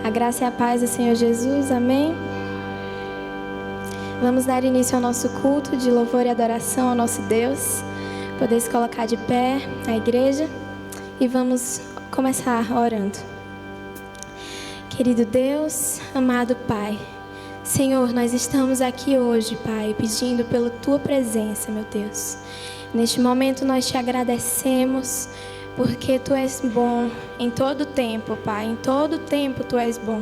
A graça e a paz do Senhor Jesus, amém? Vamos dar início ao nosso culto de louvor e adoração ao nosso Deus. Poder se colocar de pé na igreja e vamos começar orando. Querido Deus, amado Pai, Senhor, nós estamos aqui hoje, Pai, pedindo pela Tua presença, meu Deus. Neste momento nós Te agradecemos porque Tu és bom em todo tempo, Pai. Em todo tempo Tu és bom.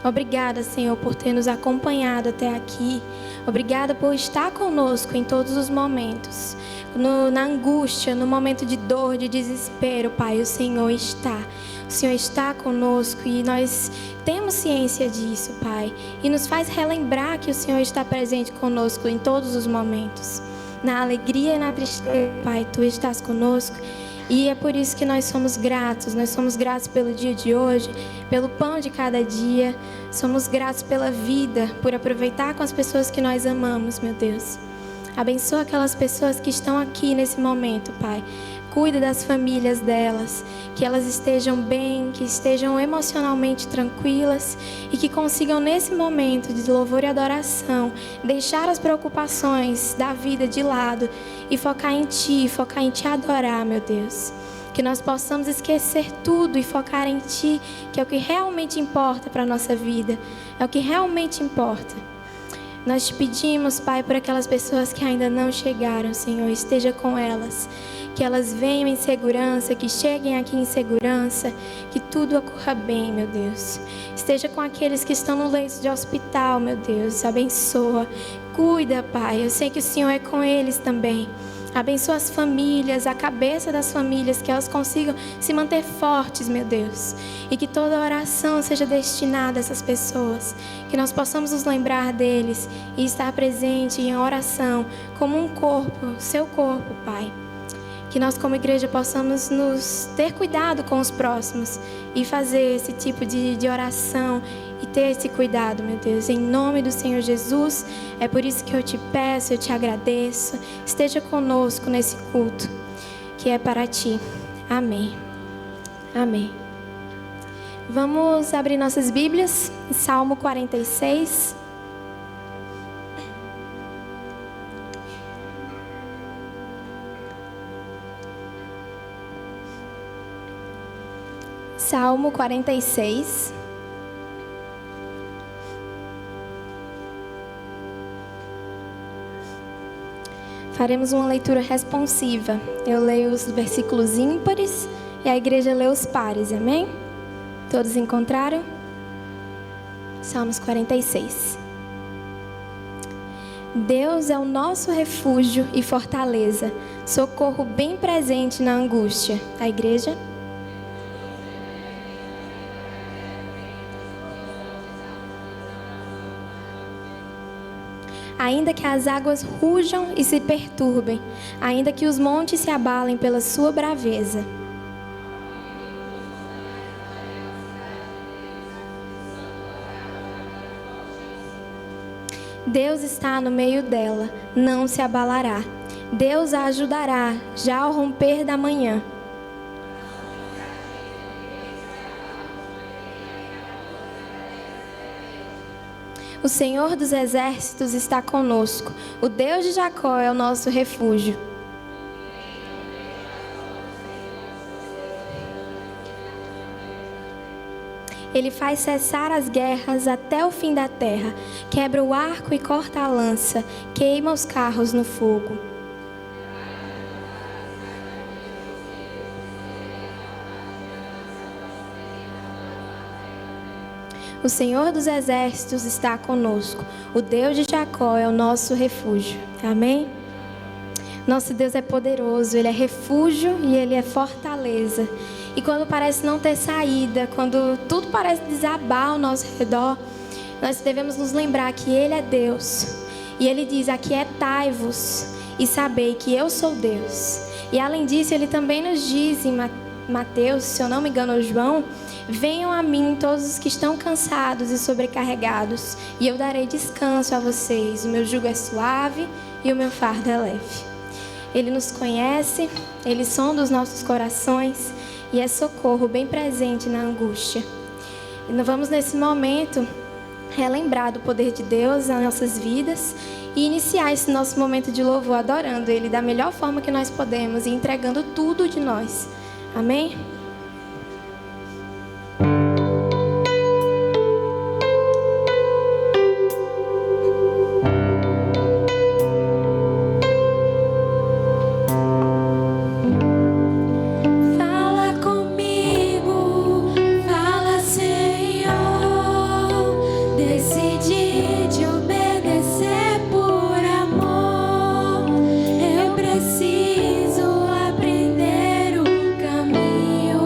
Obrigada, Senhor, por ter nos acompanhado até aqui. Obrigada por estar conosco em todos os momentos. Na angústia, no momento de dor, de desespero, Pai, o Senhor está. O Senhor está conosco e nós temos ciência disso, Pai. E nos faz relembrar que o Senhor está presente conosco em todos os momentos. Na alegria e na tristeza, Pai, Tu estás conosco. E é por isso que nós somos gratos pelo dia de hoje, pelo pão de cada dia, somos gratos pela vida, por aproveitar com as pessoas que nós amamos, meu Deus. Abençoa aquelas pessoas que estão aqui nesse momento, Pai. Cuida das famílias delas, que elas estejam bem, que estejam emocionalmente tranquilas e que consigam nesse momento de louvor e adoração deixar as preocupações da vida de lado e focar em Ti adorar, meu Deus. Que nós possamos esquecer tudo e focar em Ti, que é o que realmente importa para a nossa vida, é o que realmente importa. Nós Te pedimos, Pai, por aquelas pessoas que ainda não chegaram, Senhor, esteja com elas. Que elas venham em segurança, que cheguem aqui em segurança, que tudo ocorra bem, meu Deus. Esteja com aqueles que estão no leito de hospital, meu Deus, abençoa. Cuida, Pai, eu sei que o Senhor é com eles também. Abençoa as famílias, a cabeça das famílias, que elas consigam se manter fortes, meu Deus. E que toda oração seja destinada a essas pessoas. Que nós possamos nos lembrar deles e estar presente em oração como um corpo, o Seu corpo, Pai. Que nós como igreja possamos nos ter cuidado com os próximos e fazer esse tipo de oração e ter esse cuidado, meu Deus, em nome do Senhor Jesus. É por isso que eu Te peço, eu Te agradeço. Esteja conosco nesse culto que é para Ti. Amém. Amém. Vamos abrir nossas Bíblias em Salmo 46. Salmo 46. Faremos uma leitura responsiva. Eu leio os versículos ímpares e a igreja lê os pares, amém? Todos encontraram? Salmos 46. Deus é o nosso refúgio e fortaleza, socorro bem presente na angústia. A igreja? Ainda que as águas rujam e se perturbem, ainda que os montes se abalem pela sua braveza. Deus está no meio dela, não se abalará. Deus a ajudará, já ao romper da manhã. O Senhor dos exércitos está conosco. O Deus de Jacó é o nosso refúgio. Ele faz cessar as guerras até o fim da terra. Quebra o arco e corta a lança. Queima os carros no fogo. O Senhor dos exércitos está conosco. O Deus de Jacó é o nosso refúgio. Amém? Nosso Deus é poderoso, Ele é refúgio e Ele é fortaleza. E quando parece não ter saída, quando tudo parece desabar ao nosso redor, nós devemos nos lembrar que Ele é Deus. E Ele diz: aquietai-vos e sabei que eu sou Deus. E além disso, Ele também nos diz em Mateus, se eu não me engano, João: venham a mim todos os que estão cansados e sobrecarregados, e eu darei descanso a vocês. O meu jugo é suave e o meu fardo é leve. Ele nos conhece, Ele sonda os nossos corações e é socorro bem presente na angústia. E nós vamos nesse momento relembrar do poder de Deus nas nossas vidas e iniciar esse nosso momento de louvor adorando Ele da melhor forma que nós podemos e entregando tudo de nós. Amém? Preciso aprender o caminho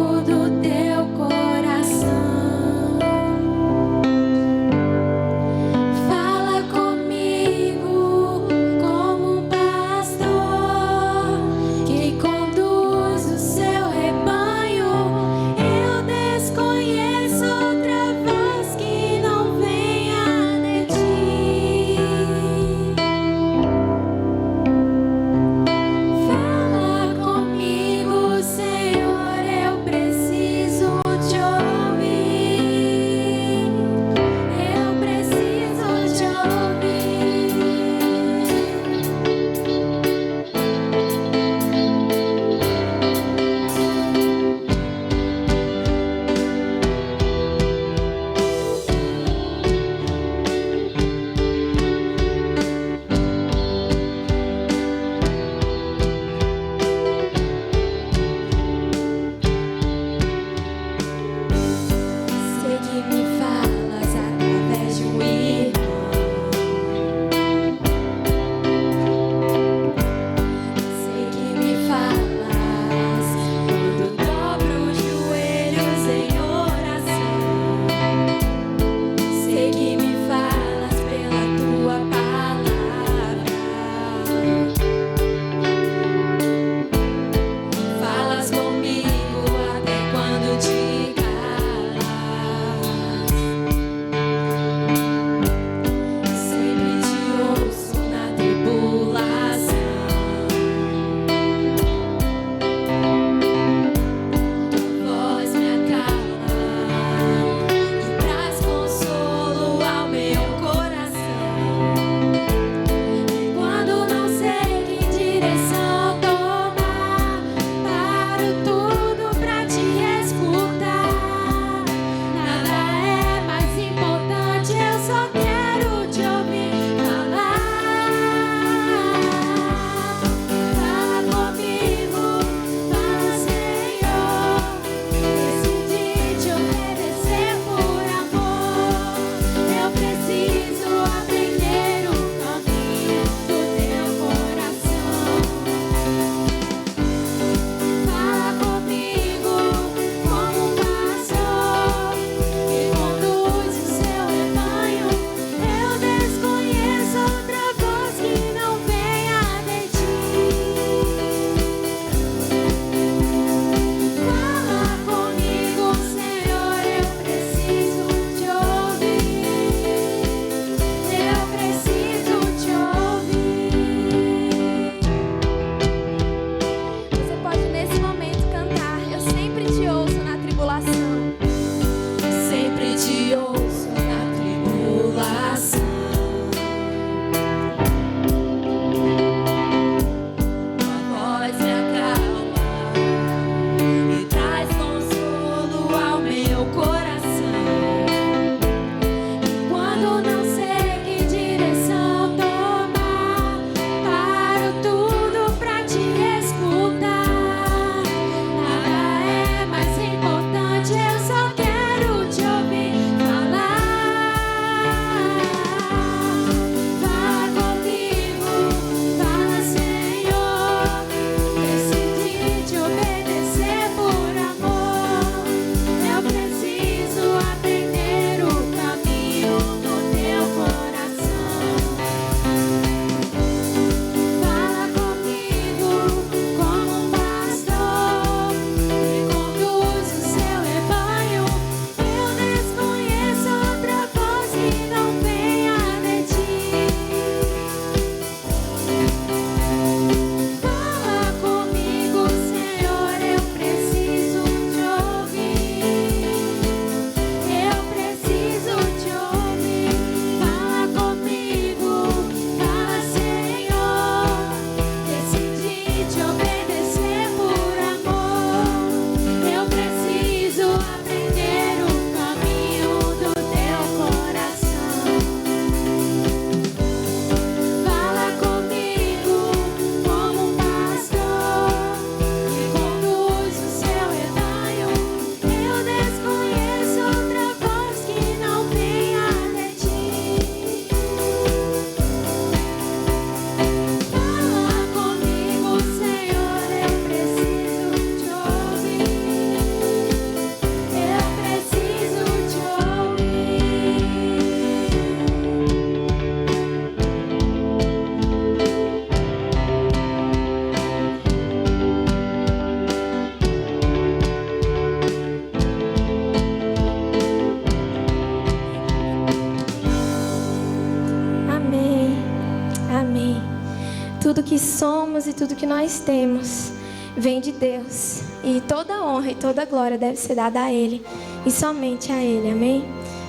Tudo que somos e tudo que nós temos vem de Deus. E toda honra e toda glória deve ser dada a Ele e somente a Ele. Amém?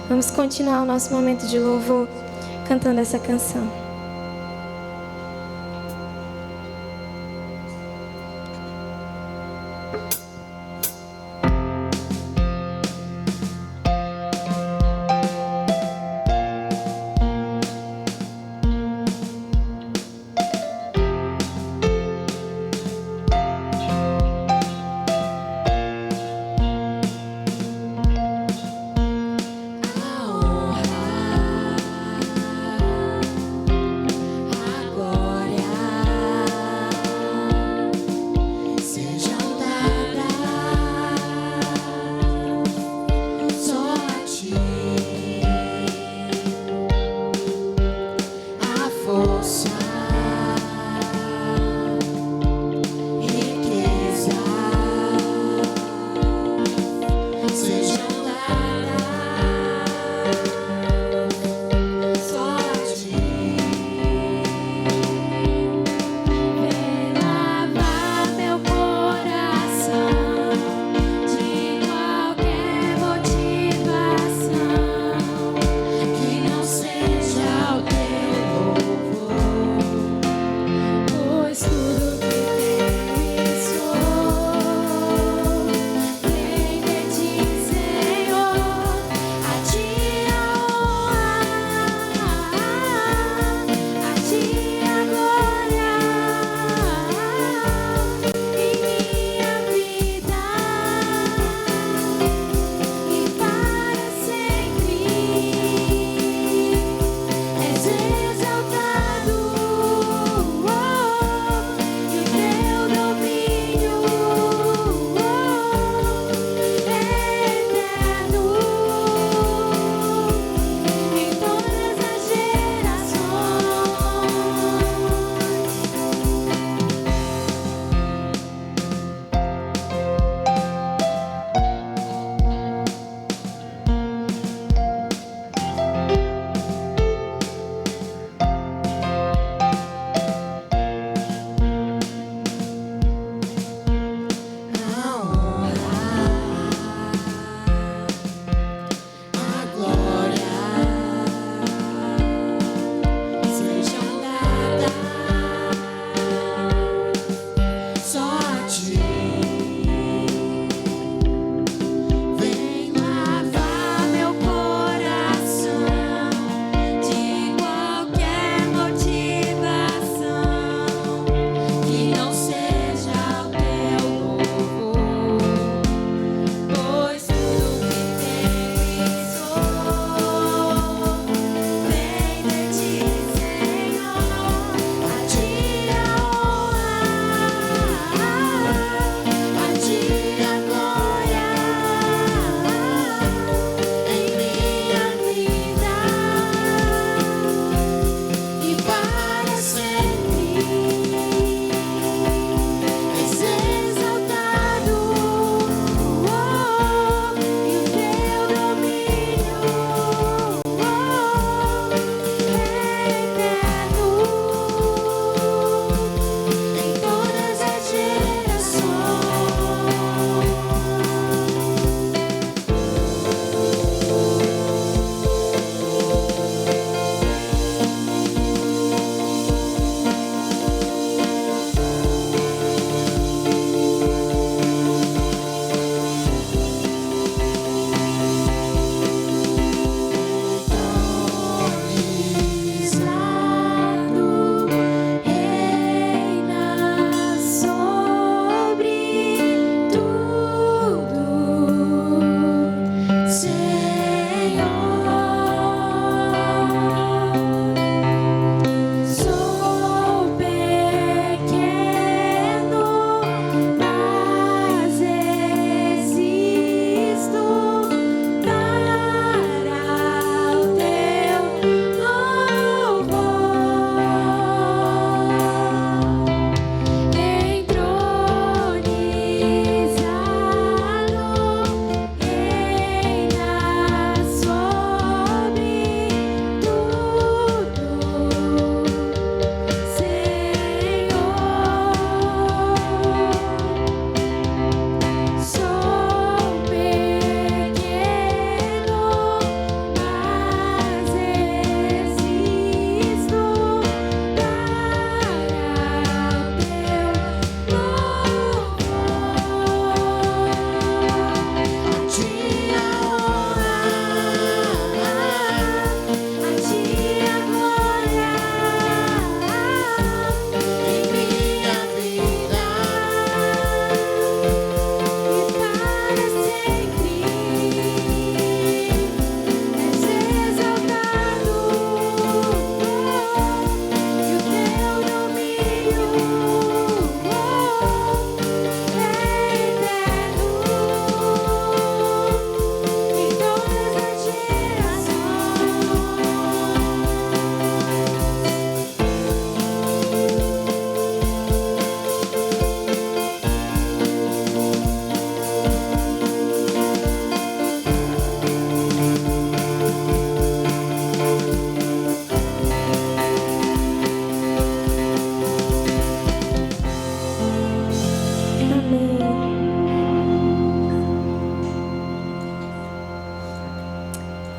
Vamos continuar o nosso momento de louvor cantando essa canção.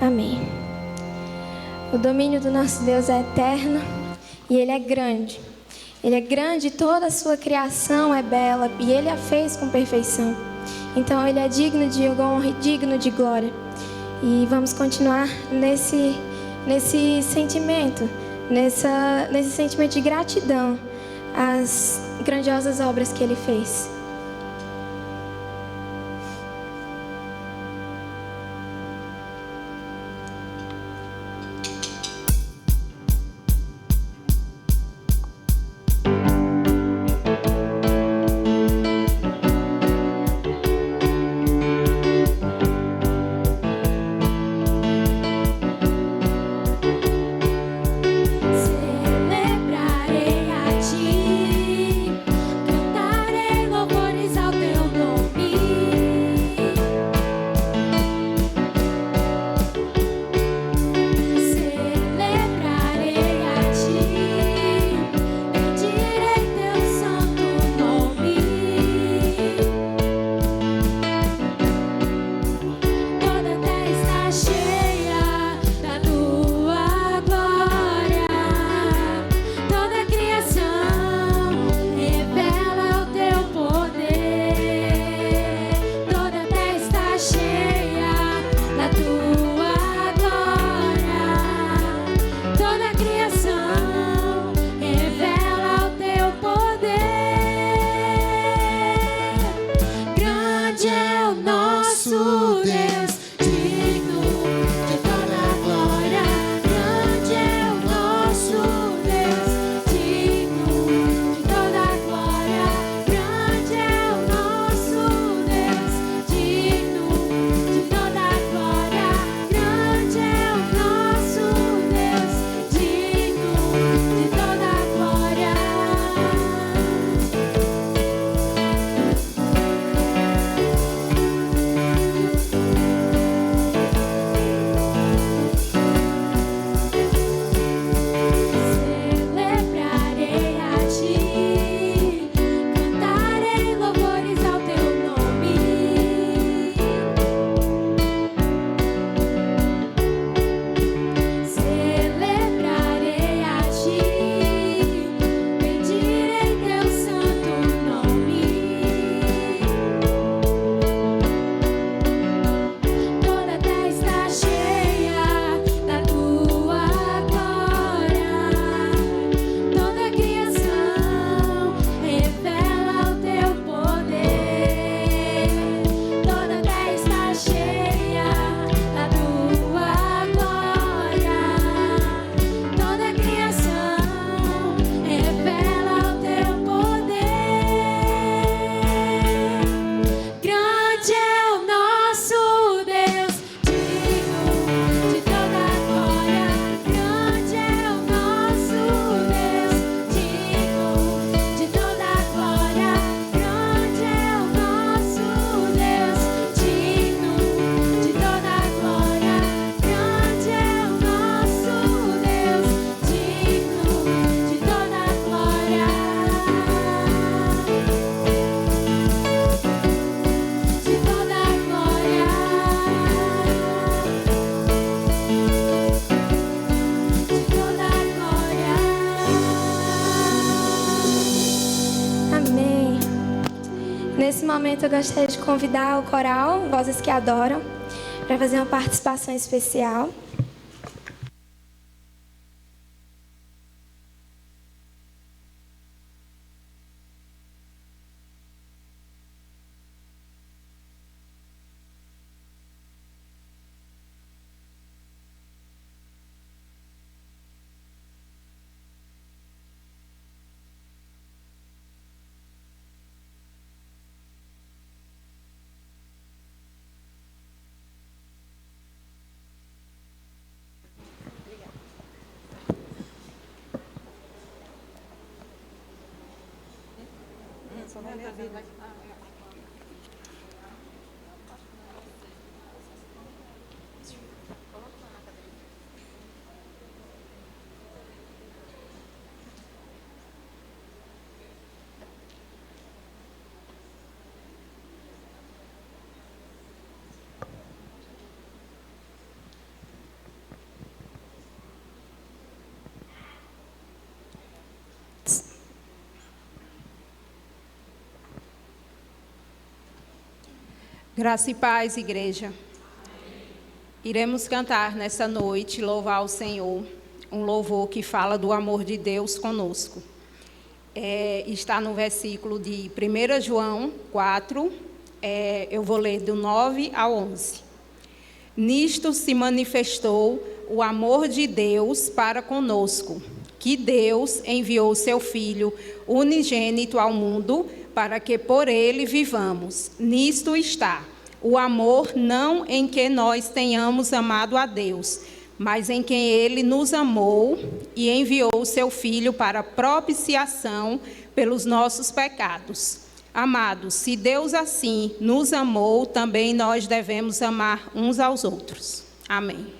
Amém. O domínio do nosso Deus é eterno e Ele é grande. Ele é grande, toda a sua criação é bela e Ele a fez com perfeição. Então Ele é digno de honra e digno de glória. E vamos continuar nesse sentimento, nesse sentimento de gratidão às grandiosas obras que Ele fez. Nesse momento eu gostaria de convidar o coral Vozes que Adoram para fazer uma participação especial. Graça e paz, igreja. Iremos cantar nessa noite, louvar o Senhor, um louvor que fala do amor de Deus conosco. Está no versículo de 1 João 4, eu vou ler do 9 ao 11. Nisto se manifestou o amor de Deus para conosco, que Deus enviou seu Filho unigênito ao mundo, para que por ele vivamos. Nisto está o amor, não em que nós tenhamos amado a Deus, mas em quem ele nos amou e enviou o seu Filho para propiciação pelos nossos pecados. Amados, se Deus assim nos amou, também nós devemos amar uns aos outros. Amém.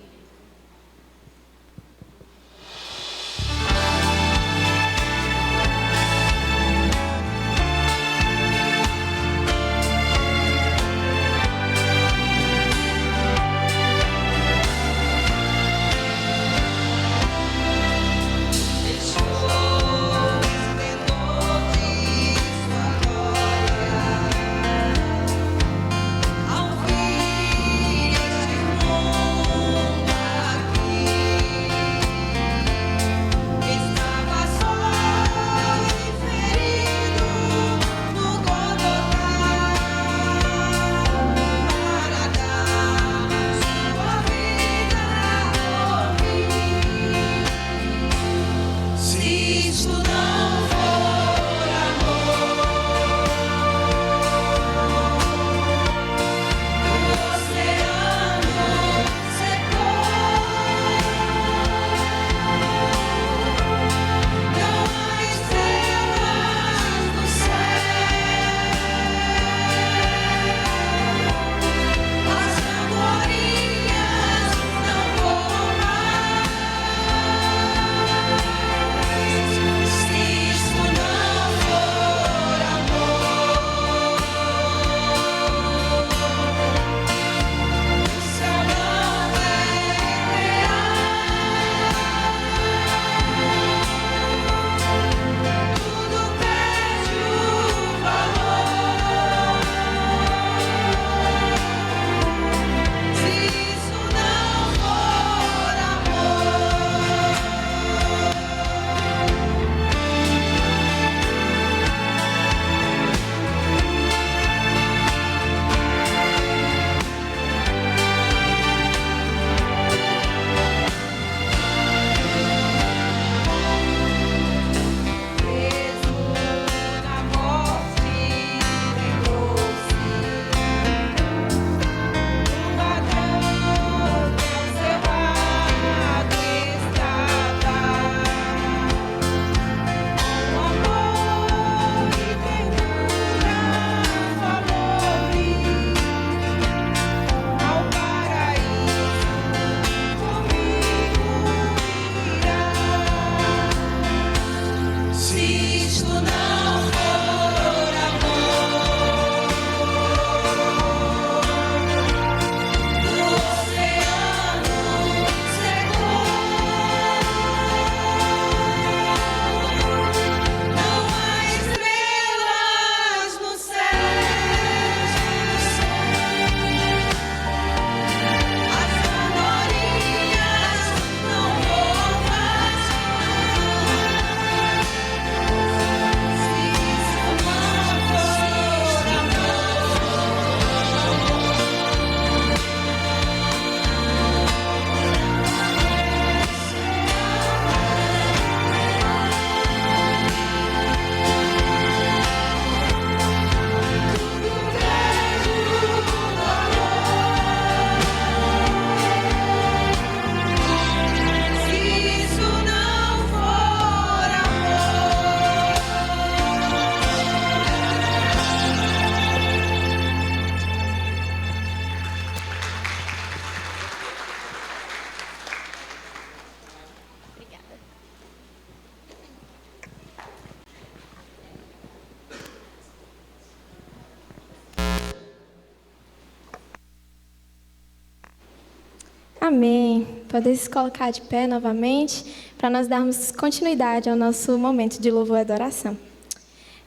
Amém. Podem se colocar de pé novamente para nós darmos continuidade ao nosso momento de louvor e adoração.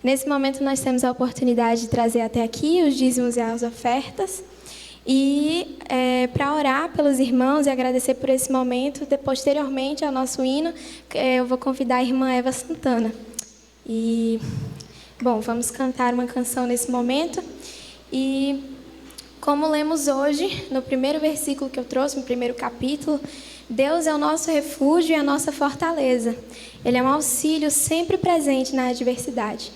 Nesse momento, nós temos a oportunidade de trazer até aqui os dízimos e as ofertas. E para orar pelos irmãos e agradecer por esse momento, posteriormente ao nosso hino, eu vou convidar a irmã Eva Santana. E, bom, vamos cantar uma canção nesse momento. E, como lemos hoje, no primeiro versículo que eu trouxe, no primeiro capítulo, Deus é o nosso refúgio e a nossa fortaleza. Ele é um auxílio sempre presente na adversidade.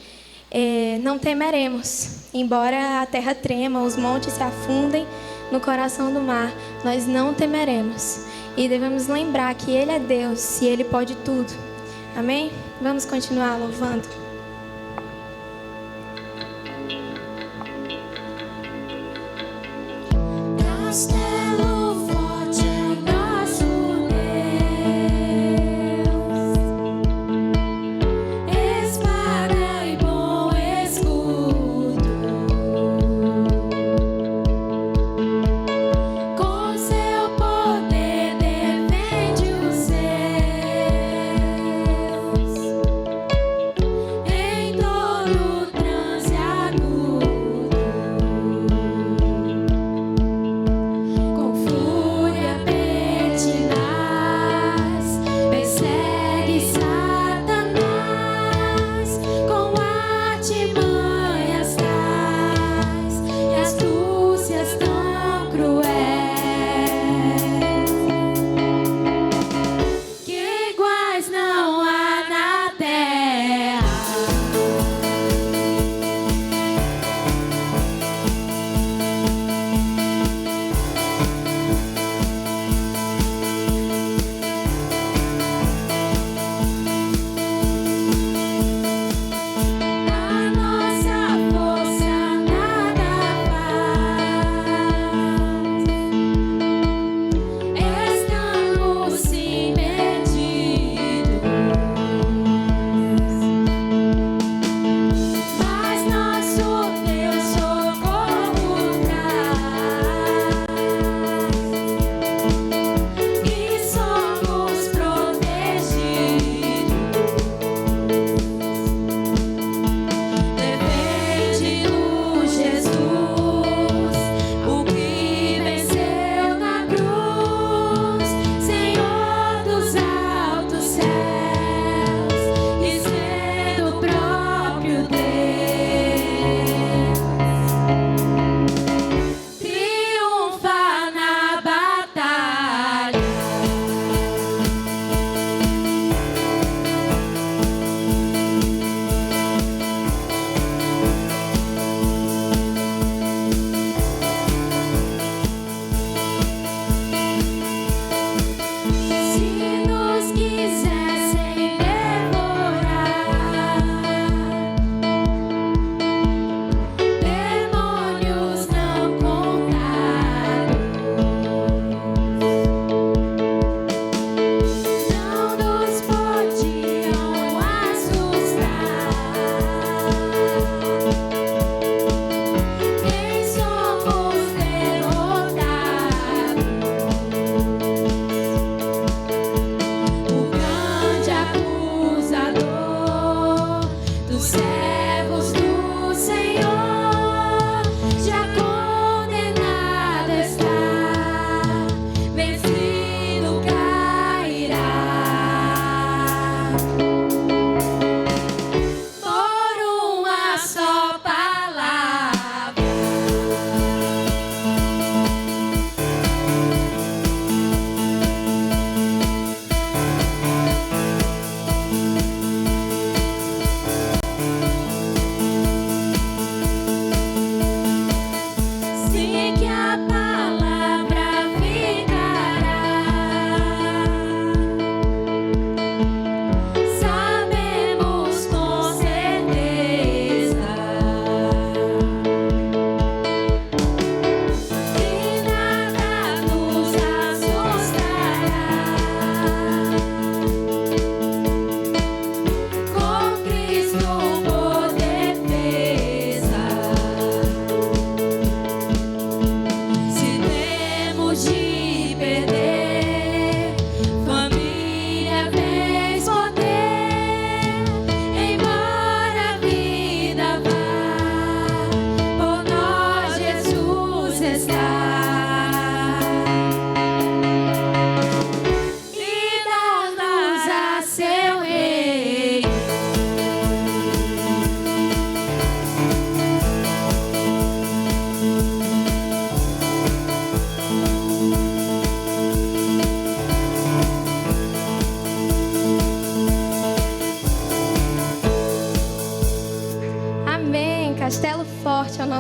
Não temeremos, embora a terra trema, os montes se afundem no coração do mar, nós não temeremos. E devemos lembrar que Ele é Deus e Ele pode tudo. Amém? Vamos continuar louvando.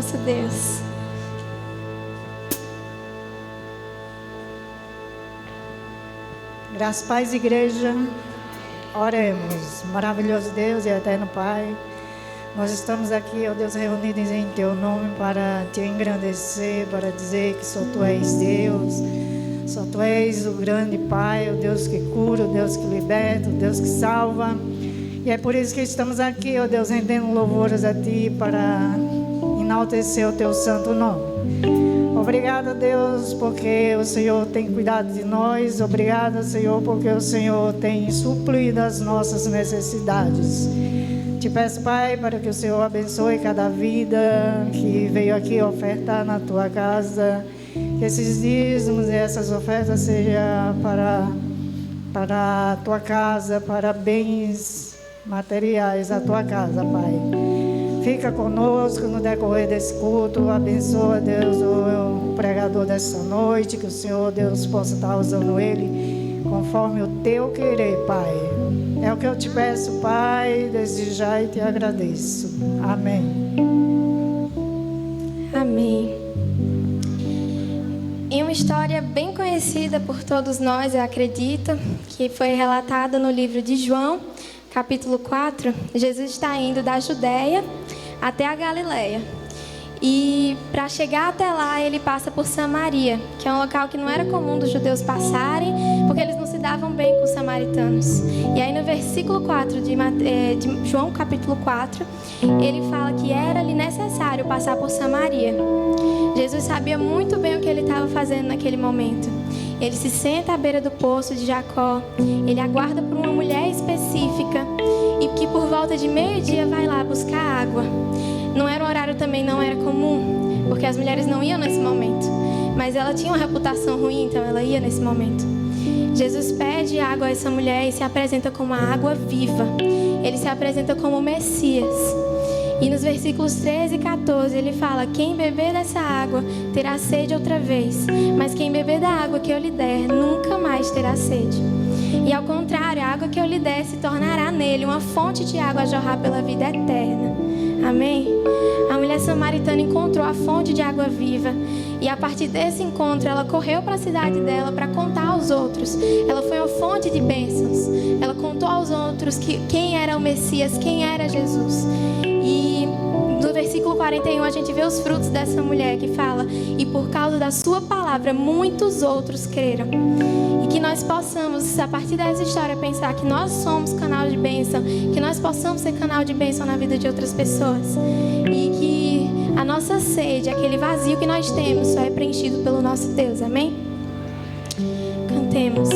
nosso Deus. Graças, paz, igreja. Oremos. Maravilhoso Deus e eterno Pai, nós estamos aqui, ó Deus, reunidos em Teu nome para Te engrandecer, para dizer que só Tu és Deus, só Tu és o grande Pai, o Deus que cura, o Deus que liberta, o Deus que salva. E é por isso que estamos aqui, ó Deus, rendendo louvores a Ti para enaltecer o Teu santo nome. Obrigada, Deus, porque o Senhor tem cuidado de nós. Obrigada, Senhor, porque o Senhor tem suprido as nossas necessidades. Te peço, Pai, para que o Senhor abençoe cada vida que veio aqui ofertar na Tua casa. Que esses dízimos e essas ofertas sejam para a Tua casa, para bens materiais da Tua casa, Pai. Fica conosco no decorrer desse culto. Abençoa, Deus, o pregador dessa noite. Que o Senhor, Deus, possa estar usando ele conforme o Teu querer, Pai. É o que eu te peço, Pai, desde já, e te agradeço. Amém. Amém. Em uma história bem conhecida por todos nós, eu acredito, que foi relatada no livro de João, capítulo 4, Jesus está indo da Judéia até a Galileia. E para chegar até lá, ele passa por Samaria, que é um local que não era comum dos judeus passarem, porque eles não se davam bem com os samaritanos. E aí no versículo 4 de João capítulo 4, ele fala que era-lhe necessário passar por Samaria. Jesus sabia muito bem o que ele estava fazendo naquele momento. Ele se senta à beira do poço de Jacó, ele aguarda por uma mulher específica e que por volta de meio-dia vai lá buscar água. Não era um horário também, não era comum, porque as mulheres não iam nesse momento. Mas ela tinha uma reputação ruim, então ela ia nesse momento. Jesus pede água a essa mulher e se apresenta como a água viva. Ele se apresenta como o Messias. E nos versículos 13 e 14 ele fala: quem beber dessa água terá sede outra vez, mas quem beber da água que eu lhe der nunca mais terá sede. E ao contrário, a água que eu lhe der se tornará nele uma fonte de água a jorrar pela vida eterna. Amém? A mulher samaritana encontrou a fonte de água viva. E a partir desse encontro, ela correu para a cidade dela para contar aos outros. Ela foi uma fonte de bênçãos. Ela contou aos outros quem era o Messias, quem era Jesus. E no versículo 41 a gente vê os frutos dessa mulher que fala: e por causa da sua palavra muitos outros creram. E que nós possamos, a partir dessa história, pensar que nós somos canal de bênção, que nós possamos ser canal de bênção na vida de outras pessoas. E que a nossa sede, aquele vazio que nós temos, só é preenchido pelo nosso Deus. Amém? Cantemos.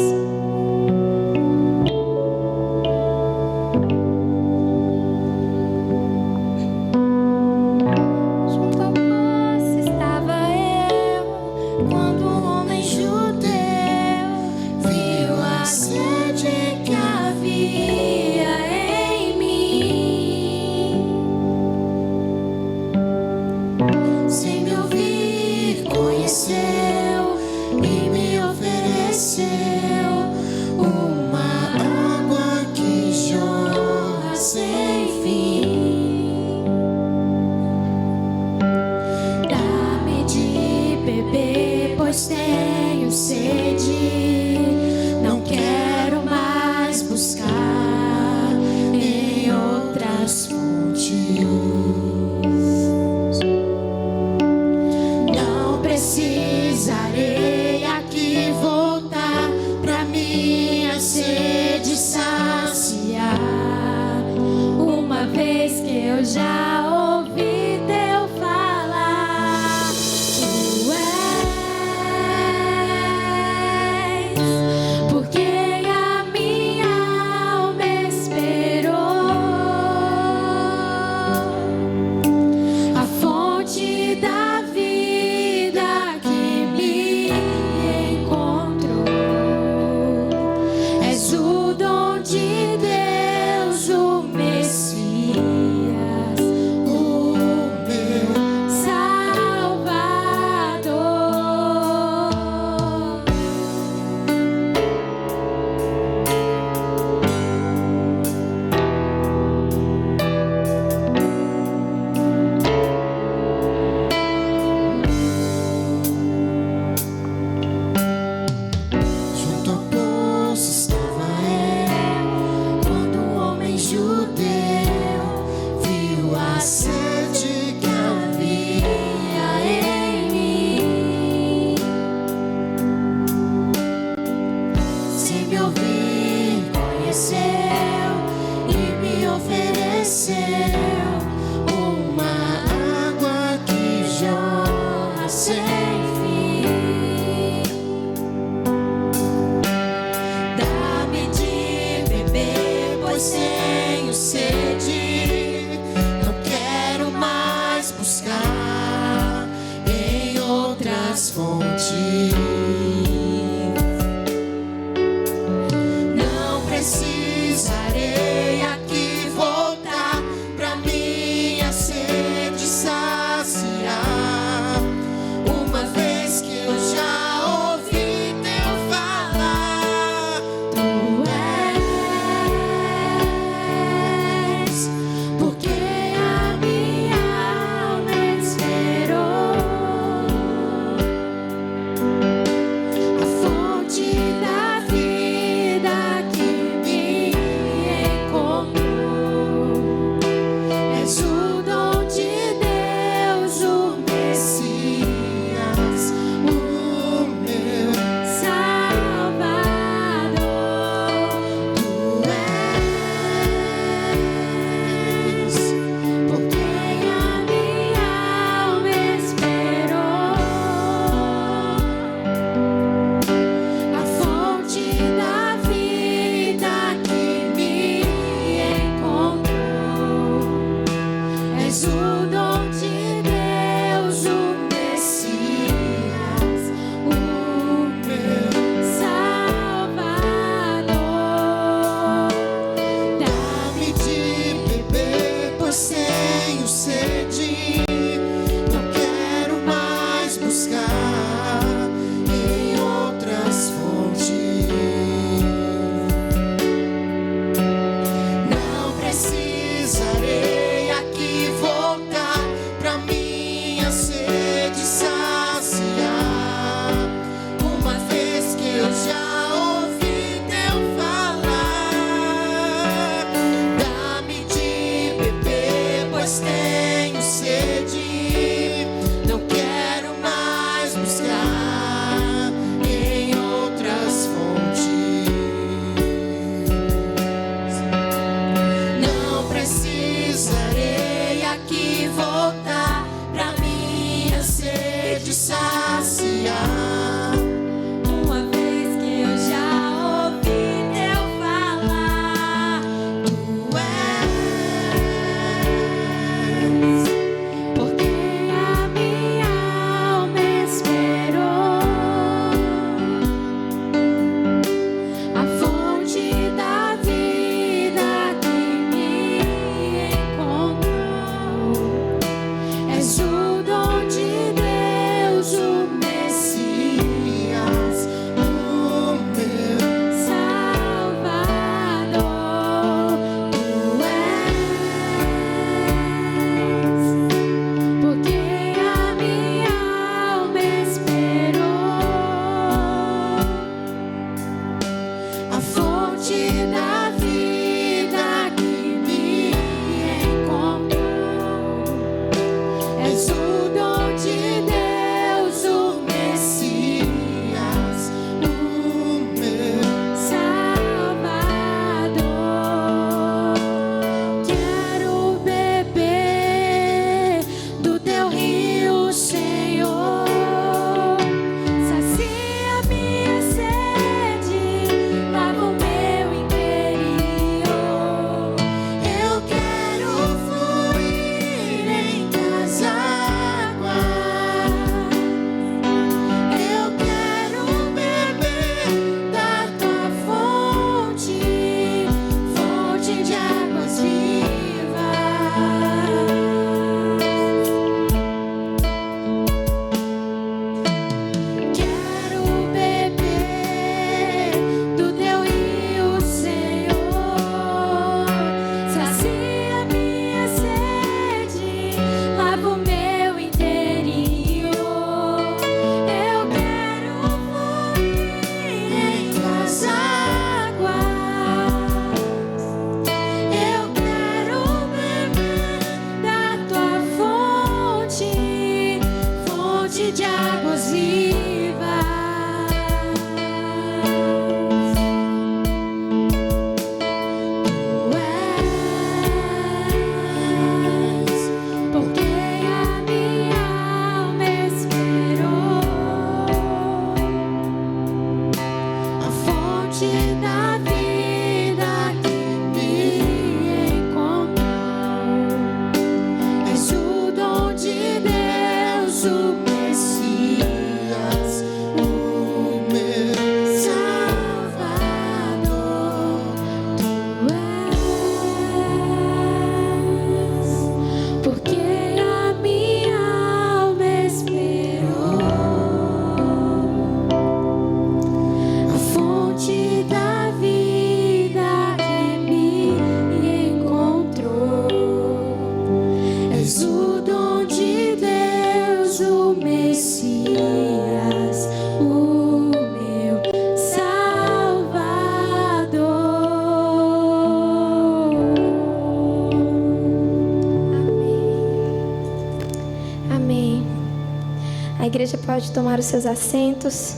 A igreja pode tomar os seus assentos.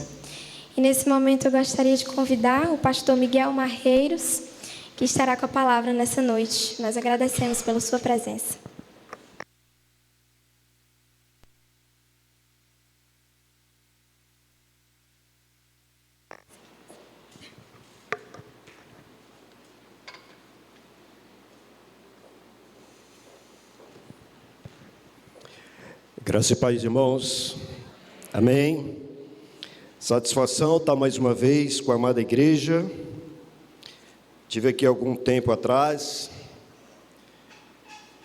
E nesse momento eu gostaria de convidar o pastor Miguel Marreiros, que estará com a palavra nessa noite. Nós agradecemos pela sua presença. Graça e paz, irmãos. Amém. Satisfação estar mais uma vez com a amada igreja. Tive aqui algum tempo atrás.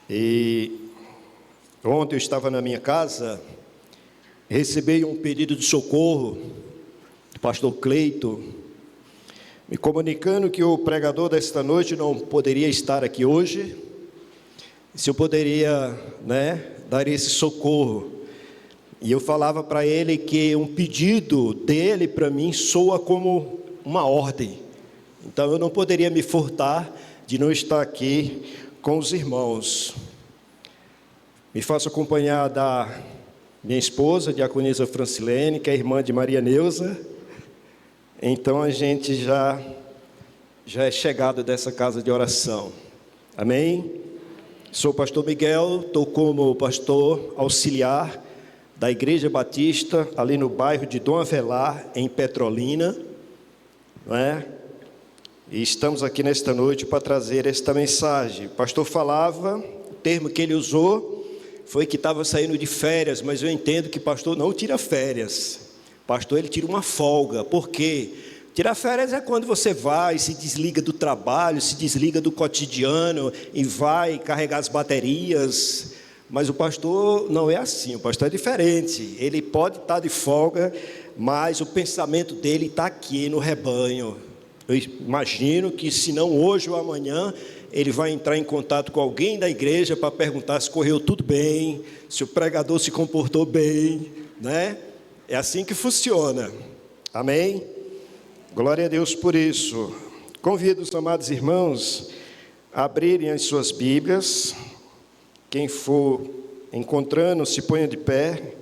E ontem eu estava na minha casa, recebi um pedido de socorro do pastor Cleito, me comunicando que o pregador desta noite não poderia estar aqui hoje. Se eu poderia, dar esse socorro. E eu falava para ele que um pedido dele para mim soa como uma ordem. Então eu não poderia me furtar de não estar aqui com os irmãos. Me faço acompanhar da minha esposa, diaconisa Francilene, que é irmã de Maria Neuza. Então a gente já é chegado dessa casa de oração. Amém? Sou o pastor Miguel, estou como pastor auxiliar da Igreja Batista, ali no bairro de Dom Avelar, em Petrolina, E estamos aqui nesta noite para trazer esta mensagem. O pastor falava, o termo que ele usou foi que estava saindo de férias, mas eu entendo que pastor não tira férias. Pastor, ele tira uma folga. Por quê? Tirar férias é quando você vai, se desliga do trabalho, se desliga do cotidiano e vai carregar as baterias. Mas o pastor não é assim, o pastor é diferente. Ele pode estar de folga, mas o pensamento dele está aqui no rebanho. Eu imagino que se não hoje ou amanhã, ele vai entrar em contato com alguém da igreja para perguntar se correu tudo bem, se o pregador se comportou bem, É assim que funciona. Amém? Glória a Deus por isso. Convido os amados irmãos a abrirem as suas Bíblias. Quem for encontrando, se ponha de pé.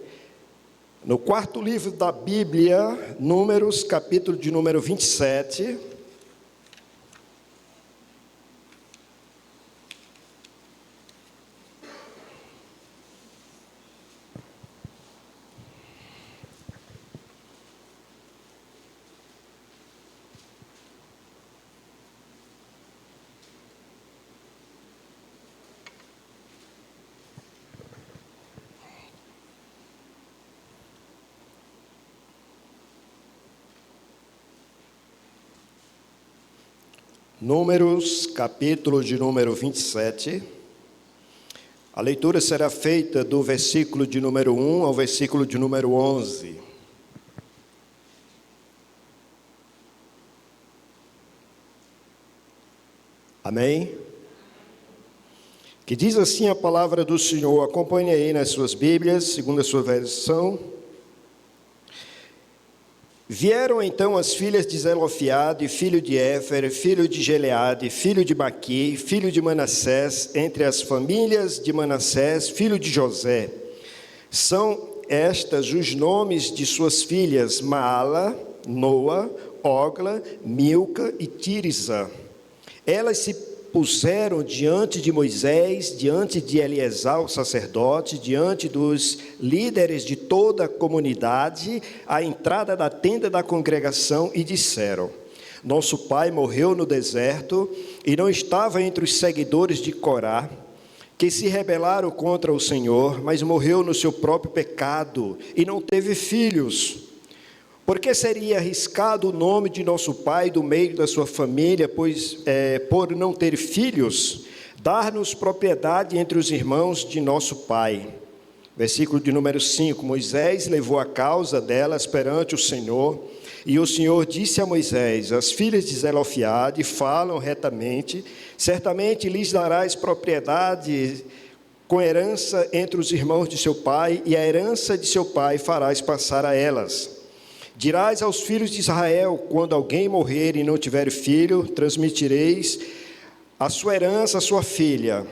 No quarto livro da Bíblia, Números, capítulo de número 27. Números, capítulo de número 27. A leitura será feita do versículo de número 1 ao versículo de número 11. Amém? Que diz assim a palavra do Senhor. Acompanhe aí nas suas Bíblias, segundo a sua versão. Vieram então as filhas de Zelofiade, filho de Éfer, filho de Gileade, filho de Maqui, filho de Manassés, entre as famílias de Manassés, filho de José. São estas os nomes de suas filhas: Maala, Noa, Ogla, Milca e Tirza. Elas se puseram diante de Moisés, diante de Eleazar, o sacerdote, diante dos líderes de toda a comunidade, à entrada da tenda da congregação, e disseram: nosso pai, morreu no deserto e não estava entre os seguidores de Corá, que se rebelaram contra o Senhor, mas morreu no seu próprio pecado e não teve filhos. Porque seria arriscado o nome de nosso pai do meio da sua família, pois por não ter filhos, dar-nos propriedade entre os irmãos de nosso pai. Versículo de número 5, Moisés levou a causa delas perante o Senhor, e o Senhor disse a Moisés: as filhas de Zelofeade falam retamente, certamente lhes darás propriedade com herança entre os irmãos de seu pai, e a herança de seu pai farás passar a elas. Dirás aos filhos de Israel: quando alguém morrer e não tiver filho, transmitireis a sua herança à sua filha.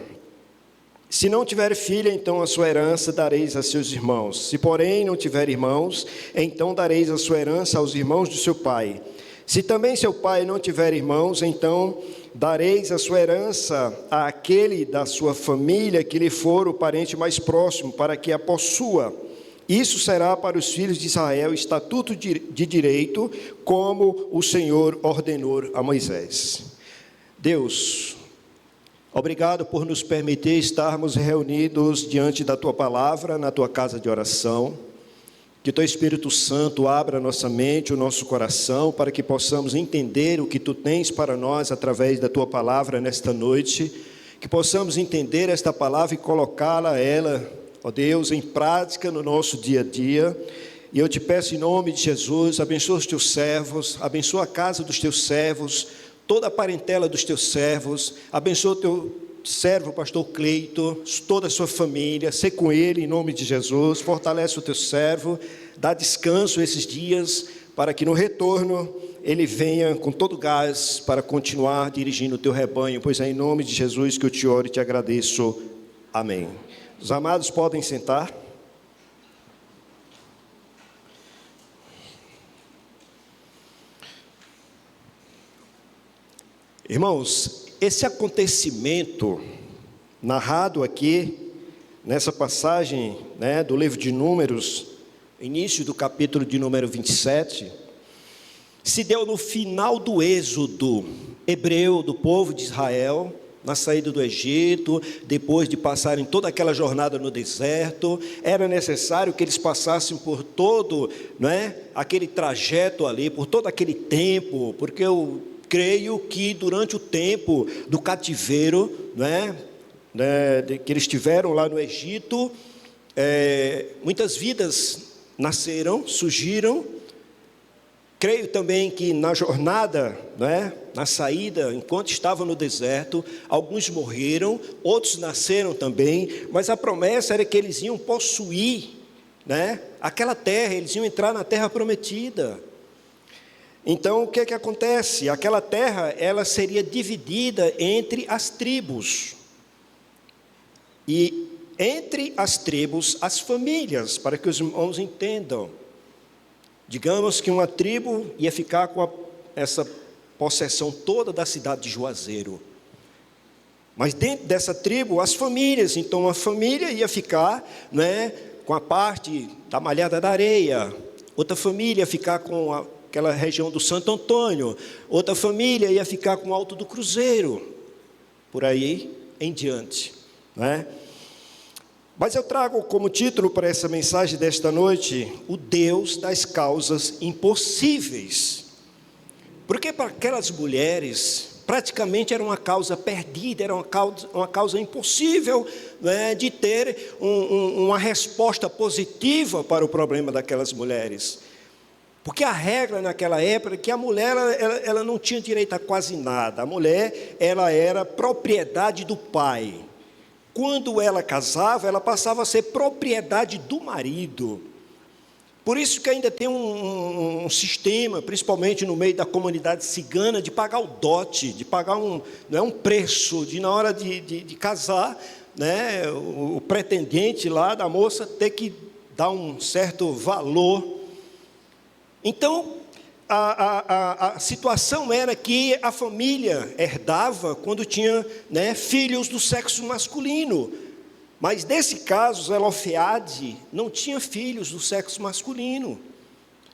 Se não tiver filha, então a sua herança dareis a seus irmãos. Se, porém, não tiver irmãos, então dareis a sua herança aos irmãos do seu pai. Se também seu pai não tiver irmãos, então dareis a sua herança àquele da sua família que lhe for o parente mais próximo, para que a possua. Isso será para os filhos de Israel estatuto de direito, como o Senhor ordenou a Moisés. Deus, obrigado por nos permitir estarmos reunidos diante da Tua palavra, na Tua casa de oração. Que Teu Espírito Santo abra a nossa mente, o nosso coração, para que possamos entender o que Tu tens para nós através da Tua palavra nesta noite. Que possamos entender esta palavra e colocá-la, ó Deus, em prática no nosso dia a dia. E eu te peço em nome de Jesus, abençoa os Teus servos, abençoa a casa dos Teus servos, toda a parentela dos Teus servos, abençoa o Teu servo, pastor Cleito, toda a sua família, sê com ele em nome de Jesus, fortalece o Teu servo, dá descanso esses dias, para que no retorno ele venha com todo gás para continuar dirigindo o Teu rebanho, pois é em nome de Jesus que eu te oro e te agradeço. Amém. Os amados podem sentar. Irmãos, esse acontecimento narrado aqui, nessa passagem do livro de Números, início do capítulo de número 27, se deu no final do êxodo hebreu do povo de Israel, na saída do Egito, depois de passarem toda aquela jornada no deserto. Era necessário que eles passassem por todo aquele trajeto ali, por todo aquele tempo, porque eu creio que durante o tempo do cativeiro, que eles tiveram lá no Egito, muitas vidas nasceram, surgiram. Creio também que na jornada, na saída, enquanto estavam no deserto, alguns morreram, outros nasceram também, mas a promessa era que eles iam possuir aquela terra, eles iam entrar na terra prometida. Então, o que é que acontece? Aquela terra, ela seria dividida entre as tribos. E entre as tribos, as famílias, para que os irmãos entendam. Digamos que uma tribo ia ficar com essa possessão toda da cidade de Juazeiro. Mas dentro dessa tribo, as famílias. Então, uma família ia ficar com a parte da Malhada da Areia. Outra família ia ficar com aquela região do Santo Antônio. Outra família ia ficar com o Alto do Cruzeiro. Por aí em diante. Mas eu trago como título para essa mensagem desta noite, o Deus das causas impossíveis. Porque para aquelas mulheres, praticamente era uma causa perdida, era uma causa impossível de ter uma resposta positiva para o problema daquelas mulheres. Porque a regra naquela época é que a mulher ela não tinha direito a quase nada. A mulher ela era propriedade do pai. Quando ela casava, ela passava a ser propriedade do marido. Por isso que ainda tem um sistema, principalmente no meio da comunidade cigana, de pagar o dote, de pagar um preço, de na hora de casar, o pretendente lá da moça ter que dar um certo valor. Então, a situação era que a família herdava quando tinha filhos do sexo masculino. Mas nesse caso, Zelofeade não tinha filhos do sexo masculino.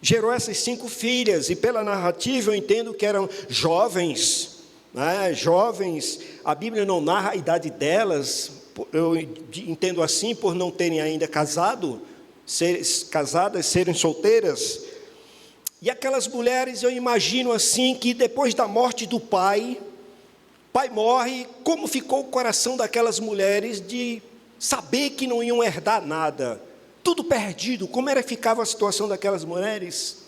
gerou essas 5 filhas, e pela narrativa eu entendo que eram jovens, né? Jovens, a Bíblia não narra a idade delas, eu entendo assim, por não terem ainda casadas, serem solteiras. E aquelas mulheres, eu imagino assim, que depois da morte do pai morre, como ficou o coração daquelas mulheres de saber que não iam herdar nada, tudo perdido. Como ficava a situação daquelas mulheres?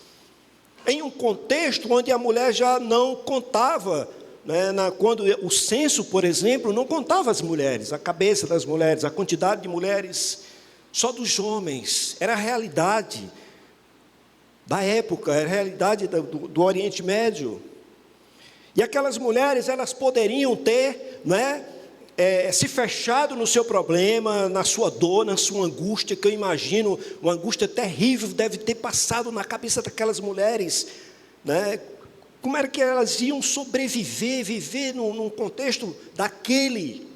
Em um contexto onde a mulher já não contava, né, quando o censo, por exemplo, não contava as mulheres, a cabeça das mulheres, a quantidade de mulheres, só dos homens. Era a realidade da época, era a realidade do Oriente Médio. E aquelas mulheres, elas poderiam ter, né, se fechado no seu problema, na sua dor, na sua angústia, que eu imagino, uma angústia terrível deve ter passado na cabeça daquelas mulheres, né? Como era que elas iam sobreviver, viver num contexto daquele?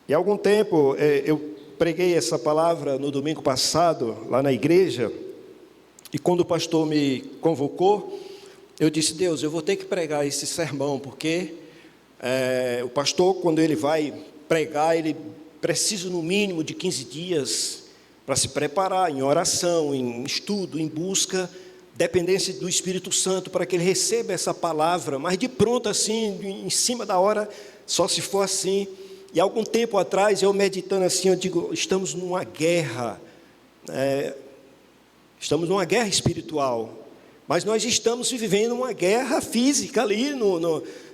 E há algum tempo, eu preguei essa palavra no domingo passado, lá na igreja, e quando o pastor me convocou, eu disse: Deus, eu vou ter que pregar esse sermão, porque o pastor, quando ele vai pregar, ele precisa no mínimo de 15 dias para se preparar em oração, em estudo, em busca, dependência do Espírito Santo, para que ele receba essa palavra, mas de pronto assim, em cima da hora, só se for assim. E algum tempo atrás, eu meditando assim, eu digo: estamos numa guerra, estamos numa guerra espiritual, mas nós estamos vivendo uma guerra física ali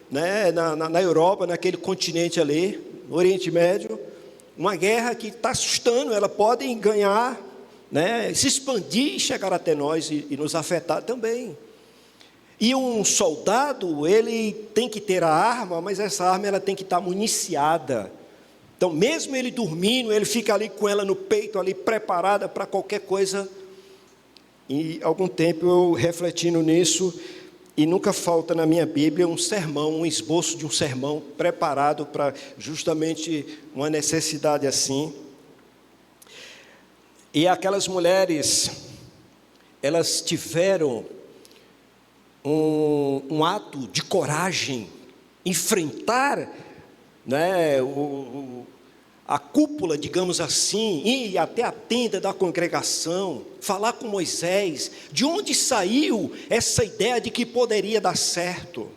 na Europa, naquele continente ali, no Oriente Médio, uma guerra que está assustando. Ela pode ganhar, né, se expandir e chegar até nós e nos afetar também. E um soldado, ele tem que ter a arma, mas essa arma ela tem que estar municiada. Então, mesmo ele dormindo, ele fica ali com ela no peito, ali preparada para qualquer coisa. E algum tempo eu refletindo nisso, e nunca falta na minha Bíblia um sermão, um esboço de um sermão preparado para justamente uma necessidade assim. E aquelas mulheres, elas tiveram um ato de coragem, enfrentar, né, a cúpula, digamos assim, ir até a tenda da congregação, falar com Moisés. De onde saiu essa ideia de que poderia dar certo?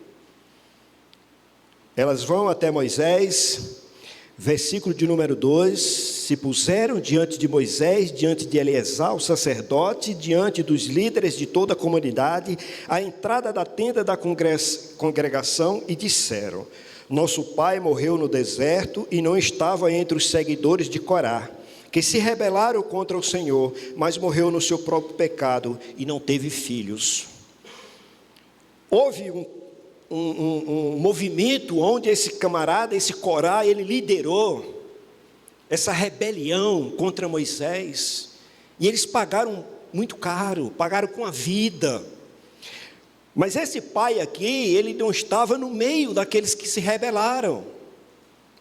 Elas vão até Moisés, versículo de número 2, se puseram diante de Moisés, diante de Eleazar, o sacerdote, diante dos líderes de toda a comunidade, à entrada da tenda da congregação, e disseram: nosso pai morreu no deserto e não estava entre os seguidores de Corá, que se rebelaram contra o Senhor, mas morreu no seu próprio pecado e não teve filhos. Houve um movimento onde esse camarada, esse Corá, ele liderou essa rebelião contra Moisés, e eles pagaram muito caro, pagaram com a vida. Mas esse pai aqui, ele não estava no meio daqueles que se rebelaram.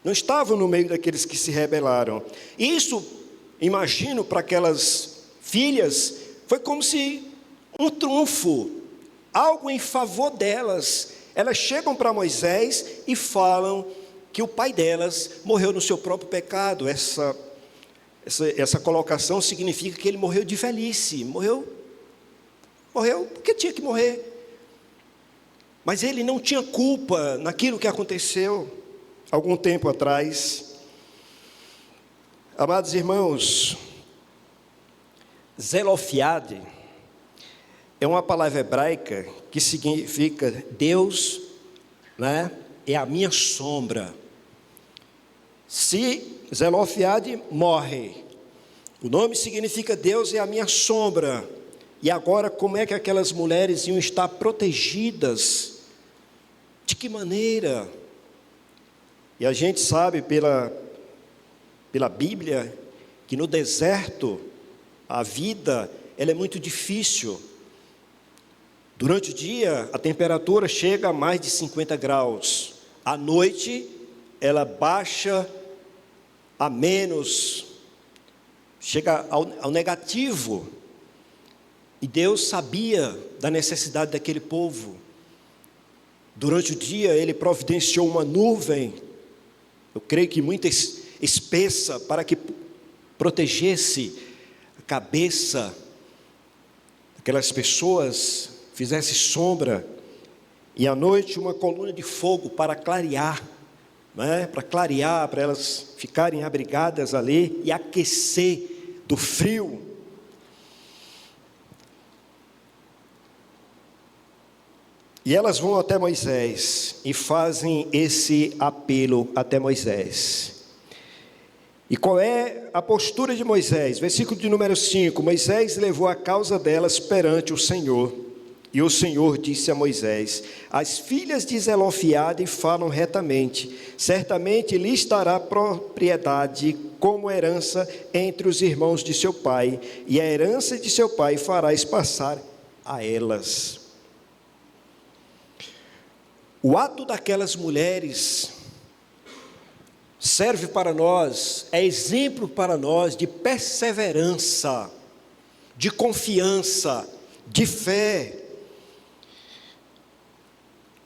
Não estava no meio daqueles que se rebelaram. Isso, imagino, para aquelas filhas, foi como se um trunfo, algo em favor delas. Elas chegam para Moisés e falam que o pai delas morreu no seu próprio pecado. Essa colocação significa que ele morreu de velhice. Morreu porque tinha que morrer. Mas ele não tinha culpa naquilo que aconteceu algum tempo atrás. Amados irmãos, Zelofiade é uma palavra hebraica que significa Deus, né, é a minha sombra. Se Zelofiade morre, o nome significa Deus é a minha sombra. E agora, como é que aquelas mulheres iam estar protegidas? De que maneira? E a gente sabe pela Bíblia que no deserto a vida ela é muito difícil. Durante o dia a temperatura chega a mais de 50 graus. À noite ela baixa a menos, chega ao negativo. E Deus sabia da necessidade daquele povo. Durante o dia ele providenciou uma nuvem, eu creio que muito espessa, para que protegesse a cabeça daquelas pessoas, fizesse sombra. E à noite uma coluna de fogo para clarear, para elas ficarem abrigadas ali e aquecer do frio. E elas vão até Moisés e fazem esse apelo até Moisés. E qual é a postura de Moisés? Versículo de número 5: Moisés levou a causa delas perante o Senhor. E o Senhor disse a Moisés: as filhas de Zelofeade falam retamente, certamente lhe estará propriedade como herança entre os irmãos de seu pai, e a herança de seu pai farás passar a elas. O ato daquelas mulheres serve para nós, é exemplo para nós de perseverança, de confiança, de fé.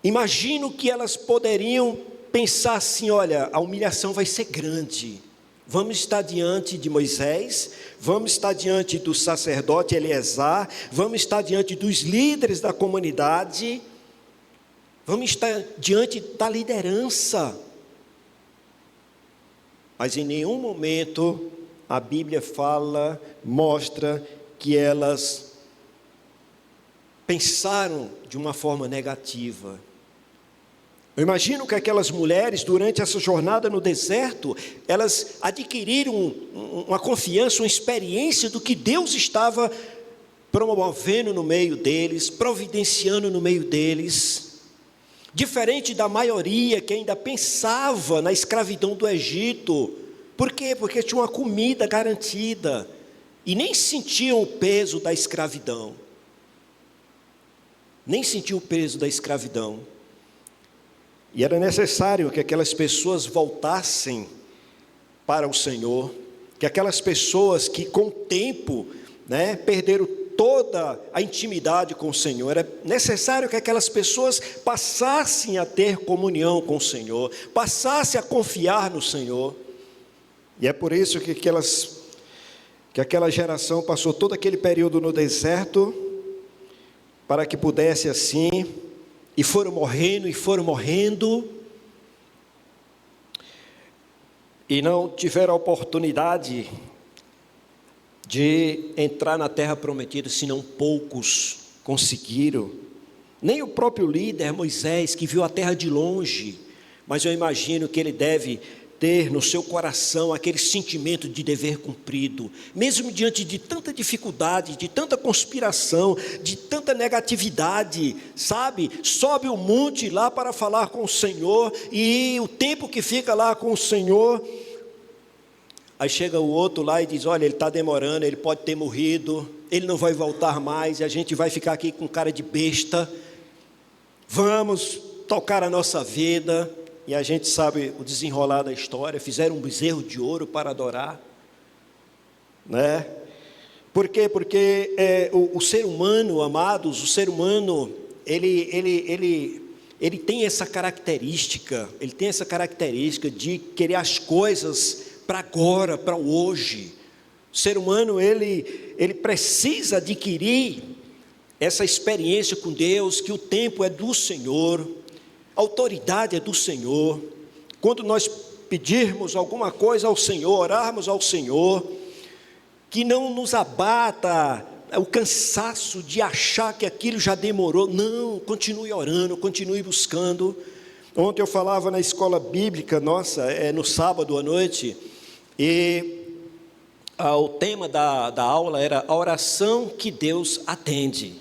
Imagino que elas poderiam pensar assim: olha, a humilhação vai ser grande, vamos estar diante de Moisés, vamos estar diante do sacerdote Eleazar, vamos estar diante dos líderes da comunidade, vamos estar diante da liderança. Mas em nenhum momento a Bíblia mostra que elas pensaram de uma forma negativa. Eu imagino que aquelas mulheres, durante essa jornada no deserto, elas adquiriram uma confiança, uma experiência do que Deus estava promovendo no meio deles, providenciando no meio deles. Diferente da maioria que ainda pensava na escravidão do Egito. Por quê? Porque tinha uma comida garantida e nem sentiam o peso da escravidão. Nem sentiam o peso da escravidão. E era necessário que aquelas pessoas voltassem para o Senhor, que aquelas pessoas que com o tempo, perderam toda a intimidade com o Senhor, era necessário que aquelas pessoas passassem a ter comunhão com o Senhor, passassem a confiar no Senhor. E é por isso que aquela geração passou todo aquele período no deserto, para que pudesse assim, e foram morrendo, e não tiveram a oportunidade de entrar na terra prometida, senão poucos conseguiram. Nem o próprio líder Moisés, que viu a terra de longe, mas eu imagino que ele deve ter no seu coração aquele sentimento de dever cumprido, mesmo diante de tanta dificuldade, de tanta conspiração, de tanta negatividade, sabe? Sobe o monte lá para falar com o Senhor, e o tempo que fica lá com o Senhor, aí chega o outro lá e diz: olha, ele está demorando, ele pode ter morrido, ele não vai voltar mais, e a gente vai ficar aqui com cara de besta, vamos tocar a nossa vida. E a gente sabe o desenrolar da história. Fizeram um bezerro de ouro para adorar, Por quê? Porque o ser humano, amados, o ser humano, ele tem essa característica, de querer as coisas para agora, para o hoje. O ser humano, ele precisa adquirir essa experiência com Deus, que o tempo é do Senhor, a autoridade é do Senhor. Quando nós pedirmos alguma coisa ao Senhor, orarmos ao Senhor, que não nos abata o cansaço de achar que aquilo já demorou. Não, continue orando, continue buscando. Ontem eu falava na escola bíblica nossa, no sábado à noite, e o tema da aula era a oração que Deus atende.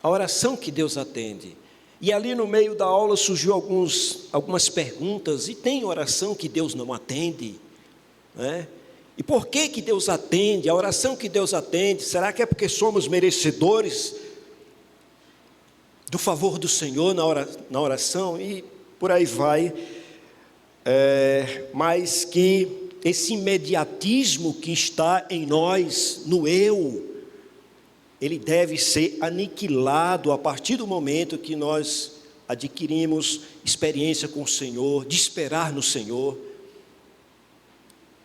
A oração que Deus atende. E ali no meio da aula surgiu algumas perguntas, e tem oração que Deus não atende, E por que Deus atende? A oração que Deus atende, será que é porque somos merecedores do favor do Senhor na oração? E por aí vai, mas que esse imediatismo que está em nós, no eu, ele deve ser aniquilado a partir do momento que nós adquirimos experiência com o Senhor, de esperar no Senhor.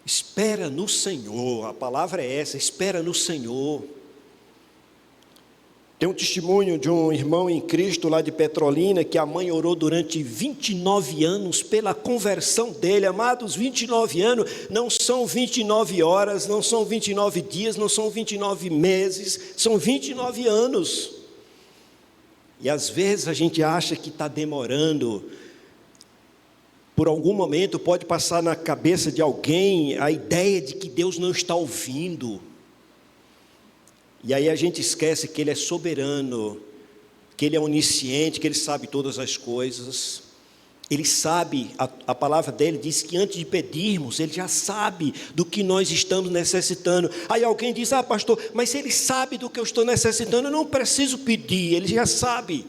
Espera no Senhor, a palavra é essa, espera no Senhor. Tem um testemunho de um irmão em Cristo lá de Petrolina, que a mãe orou durante 29 anos pela conversão dele. Amados, 29 anos não são 29 horas, não são 29 dias, não são 29 meses, são 29 anos. E às vezes a gente acha que está demorando. Por algum momento pode passar na cabeça de alguém a ideia de que Deus não está ouvindo. E aí a gente esquece que Ele é soberano, que Ele é onisciente, que Ele sabe todas as coisas. Ele sabe, a palavra dele diz que antes de pedirmos, Ele já sabe do que nós estamos necessitando. Aí alguém diz, pastor, mas se Ele sabe do que eu estou necessitando, eu não preciso pedir, Ele já sabe.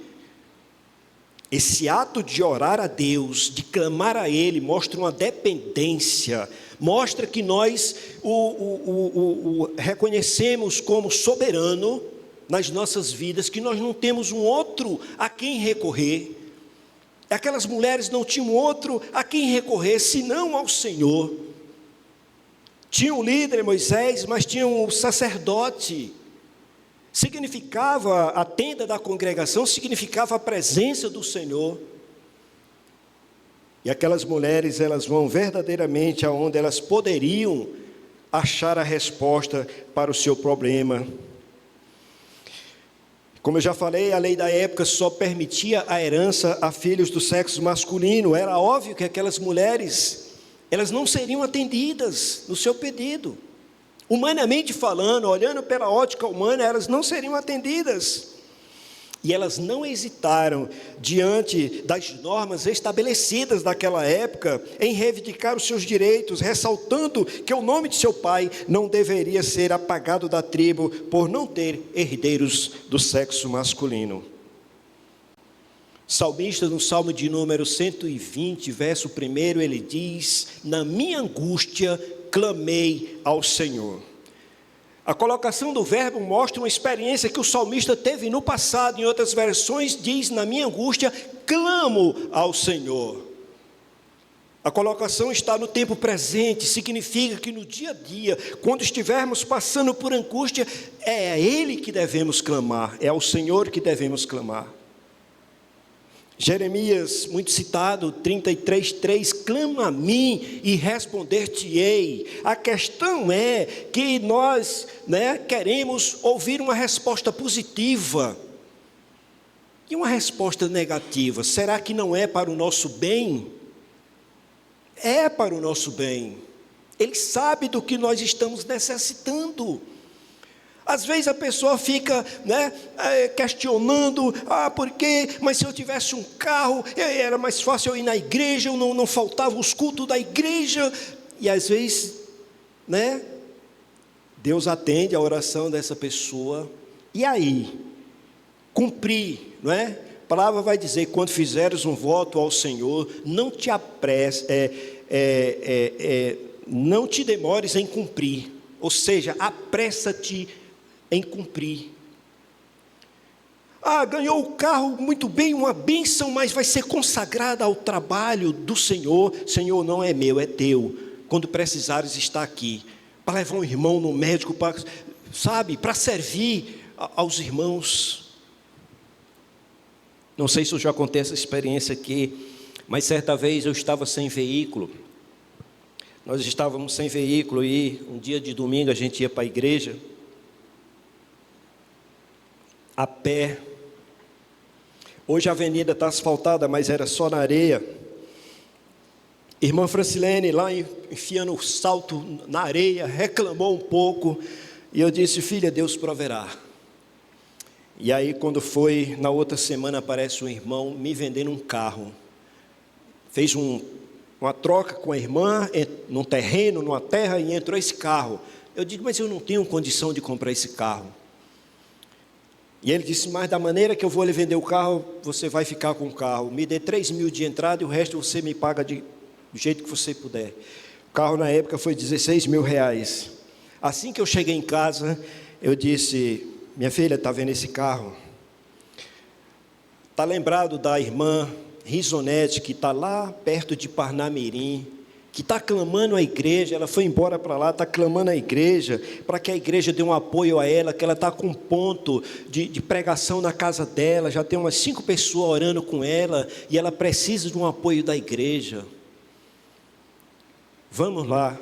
Esse ato de orar a Deus, de clamar a Ele, mostra uma dependência, mostra que nós o reconhecemos como soberano nas nossas vidas, que nós não temos um outro a quem recorrer. Aquelas mulheres não tinham outro a quem recorrer, senão ao Senhor. Tinham o líder Moisés, mas tinham o sacerdote. Significava, a tenda da congregação significava a presença do Senhor. E aquelas mulheres, elas vão verdadeiramente aonde elas poderiam achar a resposta para o seu problema. Como eu já falei, a lei da época só permitia a herança a filhos do sexo masculino. Era óbvio que aquelas mulheres, elas não seriam atendidas no seu pedido. Humanamente falando, olhando pela ótica humana, elas não seriam atendidas. E elas não hesitaram, diante das normas estabelecidas daquela época, em reivindicar os seus direitos, ressaltando que o nome de seu pai não deveria ser apagado da tribo, por não ter herdeiros do sexo masculino. Salmista, no Salmo de número 120, verso 1, ele diz: na minha angústia clamei ao Senhor. A colocação do verbo mostra uma experiência que o salmista teve no passado. Em outras versões diz: na minha angústia clamo ao Senhor. A colocação está no tempo presente, significa que no dia a dia, quando estivermos passando por angústia, é a Ele que devemos clamar, é ao Senhor que devemos clamar. Jeremias, muito citado, 33:3, clama a mim e responder-te-ei. A questão é que nós queremos ouvir uma resposta positiva. E uma resposta negativa, será que não é para o nosso bem? É para o nosso bem. Ele sabe do que nós estamos necessitando. Às vezes a pessoa fica questionando, por quê? Mas se eu tivesse um carro, era mais fácil eu ir na igreja, eu não faltava os cultos da igreja. E às vezes, Deus atende a oração dessa pessoa. E aí? Cumprir, A palavra vai dizer, quando fizeres um voto ao Senhor, não te apresse, não te demores em cumprir. Ou seja, apressa-te em cumprir. Ganhou o carro, muito bem, uma bênção, mas vai ser consagrada ao trabalho do Senhor. Senhor, não é meu, é teu. Quando precisares, está aqui. Para levar um irmão no médico, para servir aos irmãos. Não sei se eu já contei essa experiência aqui, mas certa vez eu estava sem veículo. Nós estávamos sem veículo e um dia de domingo a gente ia para a igreja, a pé. Hoje a avenida está asfaltada, mas era só na areia. Irmã Francilene lá enfiando o salto na areia, reclamou um pouco, e eu disse: filha, Deus proverá. E aí quando foi, na outra semana aparece um irmão me vendendo um carro, fez uma troca com a irmã, num terreno, numa terra, e entrou esse carro. Eu digo: mas eu não tenho condição de comprar esse carro. E ele disse: mas da maneira que eu vou lhe vender o carro, você vai ficar com o carro. Me dê 3.000 de entrada e o resto você me paga do jeito que você puder. O carro na época foi 16 mil reais. Assim que eu cheguei em casa, eu disse: Minha filha, está vendo esse carro? Está lembrado da irmã Risonete, que está lá perto de Parnamirim, que está clamando à igreja? Ela foi embora para lá, está clamando à igreja, para que a igreja dê um apoio a ela, que ela está com um ponto de pregação na casa dela, já tem umas 5 pessoas orando com ela, e ela precisa de um apoio da igreja. Vamos lá.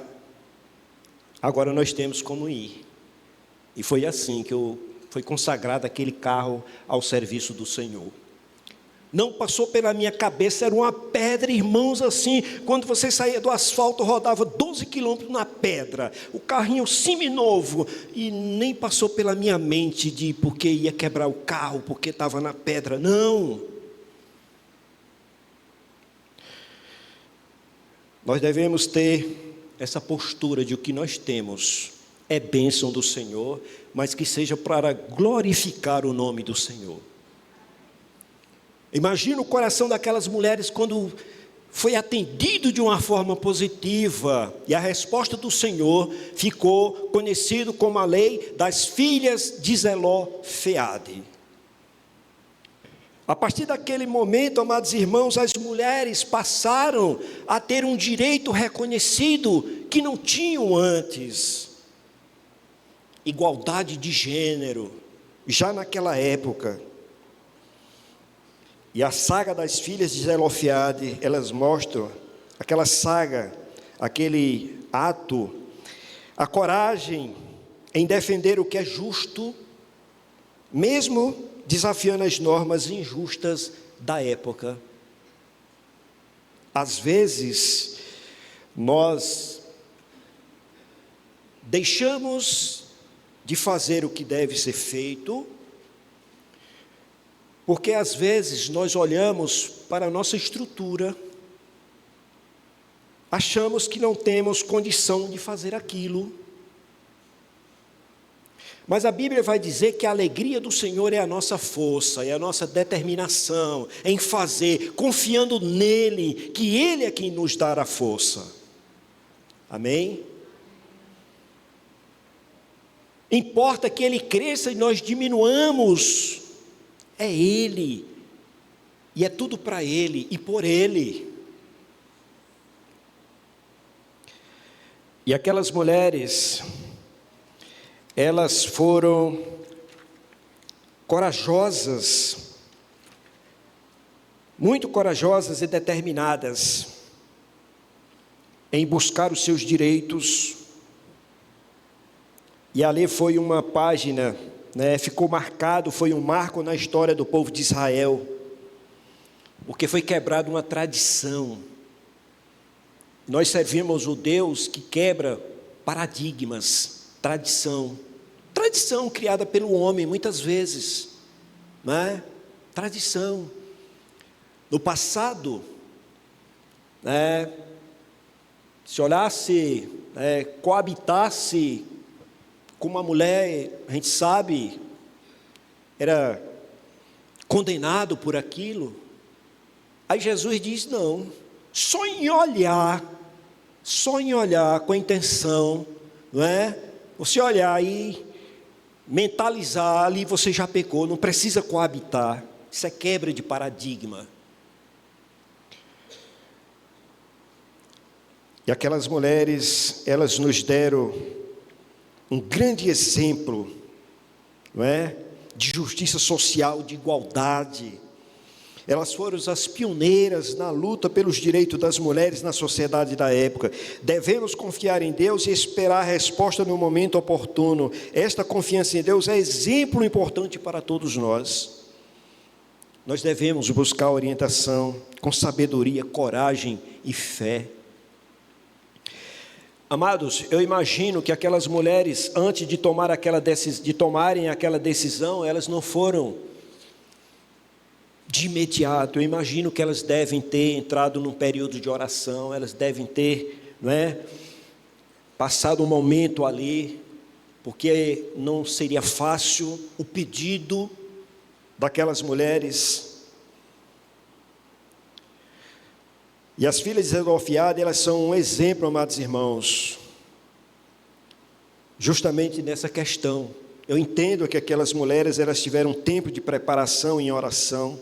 Agora nós temos como ir. E foi assim que foi consagrado aquele carro ao serviço do Senhor. Não passou pela minha cabeça, era uma pedra, irmãos, assim, quando você saía do asfalto, rodava 12 quilômetros na pedra, o carrinho seminovo, e nem passou pela minha mente de porque ia quebrar o carro, porque estava na pedra, não. Nós devemos ter essa postura de o que nós temos é bênção do Senhor, mas que seja para glorificar o nome do Senhor. Imagina o coração daquelas mulheres quando foi atendido de uma forma positiva, e a resposta do Senhor ficou conhecido como a lei das filhas de Zelofeade. A partir daquele momento, amados irmãos, as mulheres passaram a ter um direito reconhecido que não tinham antes. Igualdade de gênero, já naquela época. E a saga das filhas de Zelofeade, elas mostram aquela saga, aquele ato, a coragem em defender o que é justo, mesmo desafiando as normas injustas da época. Às vezes, nós deixamos de fazer o que deve ser feito, porque às vezes nós olhamos para a nossa estrutura, achamos que não temos condição de fazer aquilo, mas a Bíblia vai dizer que a alegria do Senhor é a nossa força, é a nossa determinação em fazer, confiando nele, que Ele é quem nos dá a força. Amém? Importa que Ele cresça e nós diminuamos. É Ele, e é tudo para Ele e por Ele. E aquelas mulheres, elas foram corajosas, muito corajosas e determinadas em buscar os seus direitos. E ali foi uma página, ficou marcado, foi um marco na história do povo de Israel, porque foi quebrada uma tradição. Nós servimos o Deus que quebra paradigmas, tradição criada pelo homem muitas vezes, não é? Tradição. No passado, se olhasse, coabitasse com uma mulher, a gente sabe, era condenado por aquilo. Aí Jesus diz, não, só em olhar com a intenção, não é? Você olhar e mentalizar, ali você já pecou, não precisa coabitar. Isso é quebra de paradigma. E aquelas mulheres, elas nos deram um grande exemplo, não é? De justiça social, de igualdade. Elas foram as pioneiras na luta pelos direitos das mulheres na sociedade da época. Devemos confiar em Deus e esperar a resposta no momento oportuno. Esta confiança em Deus é exemplo importante para todos nós. Nós devemos buscar orientação com sabedoria, coragem e fé. Amados, eu imagino que aquelas mulheres, antes de tomarem aquela decisão, elas não foram de imediato. Eu imagino que elas devem ter entrado num período de oração, elas devem ter, passado um momento ali, porque não seria fácil o pedido daquelas mulheres. E as filhas de Zelofeade, elas são um exemplo, amados irmãos, justamente nessa questão Eu entendo que aquelas mulheres, elas tiveram tempo de preparação em oração.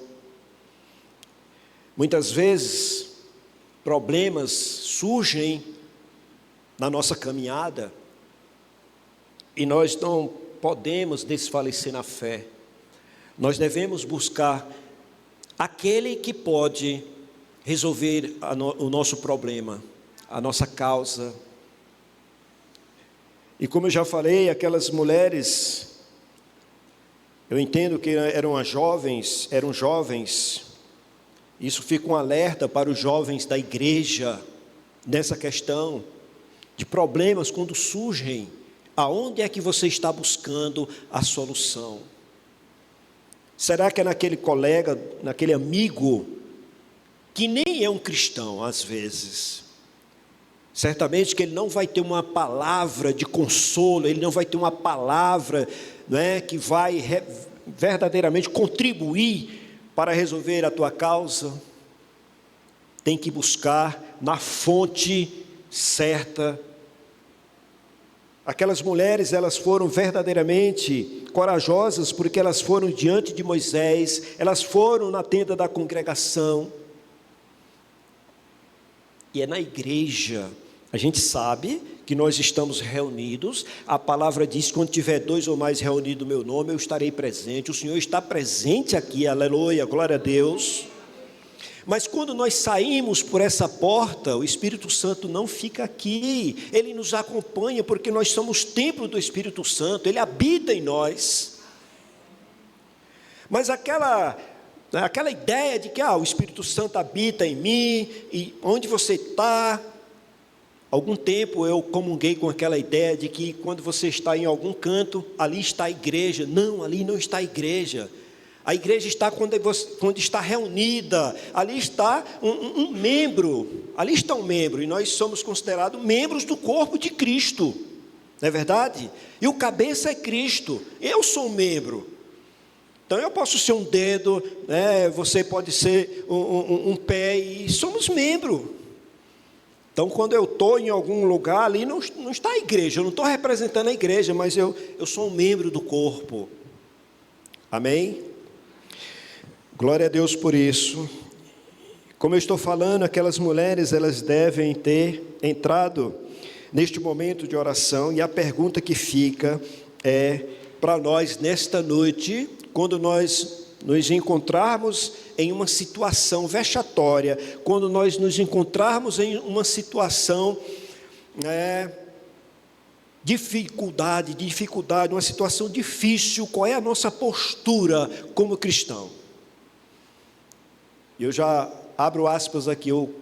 Muitas vezes, problemas surgem na nossa caminhada e nós não podemos desfalecer na fé. Nós devemos buscar aquele que pode resolver o nosso problema, a nossa causa. E como eu já falei, aquelas mulheres, eu entendo que eram jovens, isso fica um alerta para os jovens da igreja, nessa questão de problemas quando surgem, aonde é que você está buscando a solução? Será que é naquele colega, naquele amigo, que nem é um cristão às vezes? Certamente que ele não vai ter uma palavra de consolo, ele não vai ter uma palavra, que vai verdadeiramente contribuir para resolver a tua causa. Tem que buscar na fonte certa. Aquelas mulheres, elas foram verdadeiramente corajosas, porque elas foram diante de Moisés, elas foram na tenda da congregação. E é na igreja, a gente sabe que nós estamos reunidos, a palavra diz, quando tiver 2 ou mais reunidos no meu nome, eu estarei presente. O Senhor está presente aqui, aleluia, glória a Deus. Mas quando nós saímos por essa porta, o Espírito Santo não fica aqui, ele nos acompanha, porque nós somos templo do Espírito Santo, ele habita em nós. Mas aquela ideia de que o Espírito Santo habita em mim, e onde você está? Algum tempo eu comunguei com aquela ideia de que quando você está em algum canto, ali está a igreja. Não, ali não está a igreja. A igreja está quando está reunida, ali está um membro, ali está um membro, e nós somos considerados membros do corpo de Cristo, não é verdade? E o cabeça é Cristo, eu sou um membro. Então eu posso ser um dedo, você pode ser um pé, e somos membro. Então quando eu estou em algum lugar, ali não está a igreja, eu não estou representando a igreja, mas eu sou um membro do corpo. Amém? Glória a Deus por isso. Como eu estou falando, aquelas mulheres, elas devem ter entrado neste momento de oração, e a pergunta que fica é para nós nesta noite, quando nós nos encontrarmos em uma situação vexatória, quando nós nos encontrarmos em uma situação dificuldade, uma situação difícil, qual é a nossa postura como cristão? Eu já abro aspas aqui, eu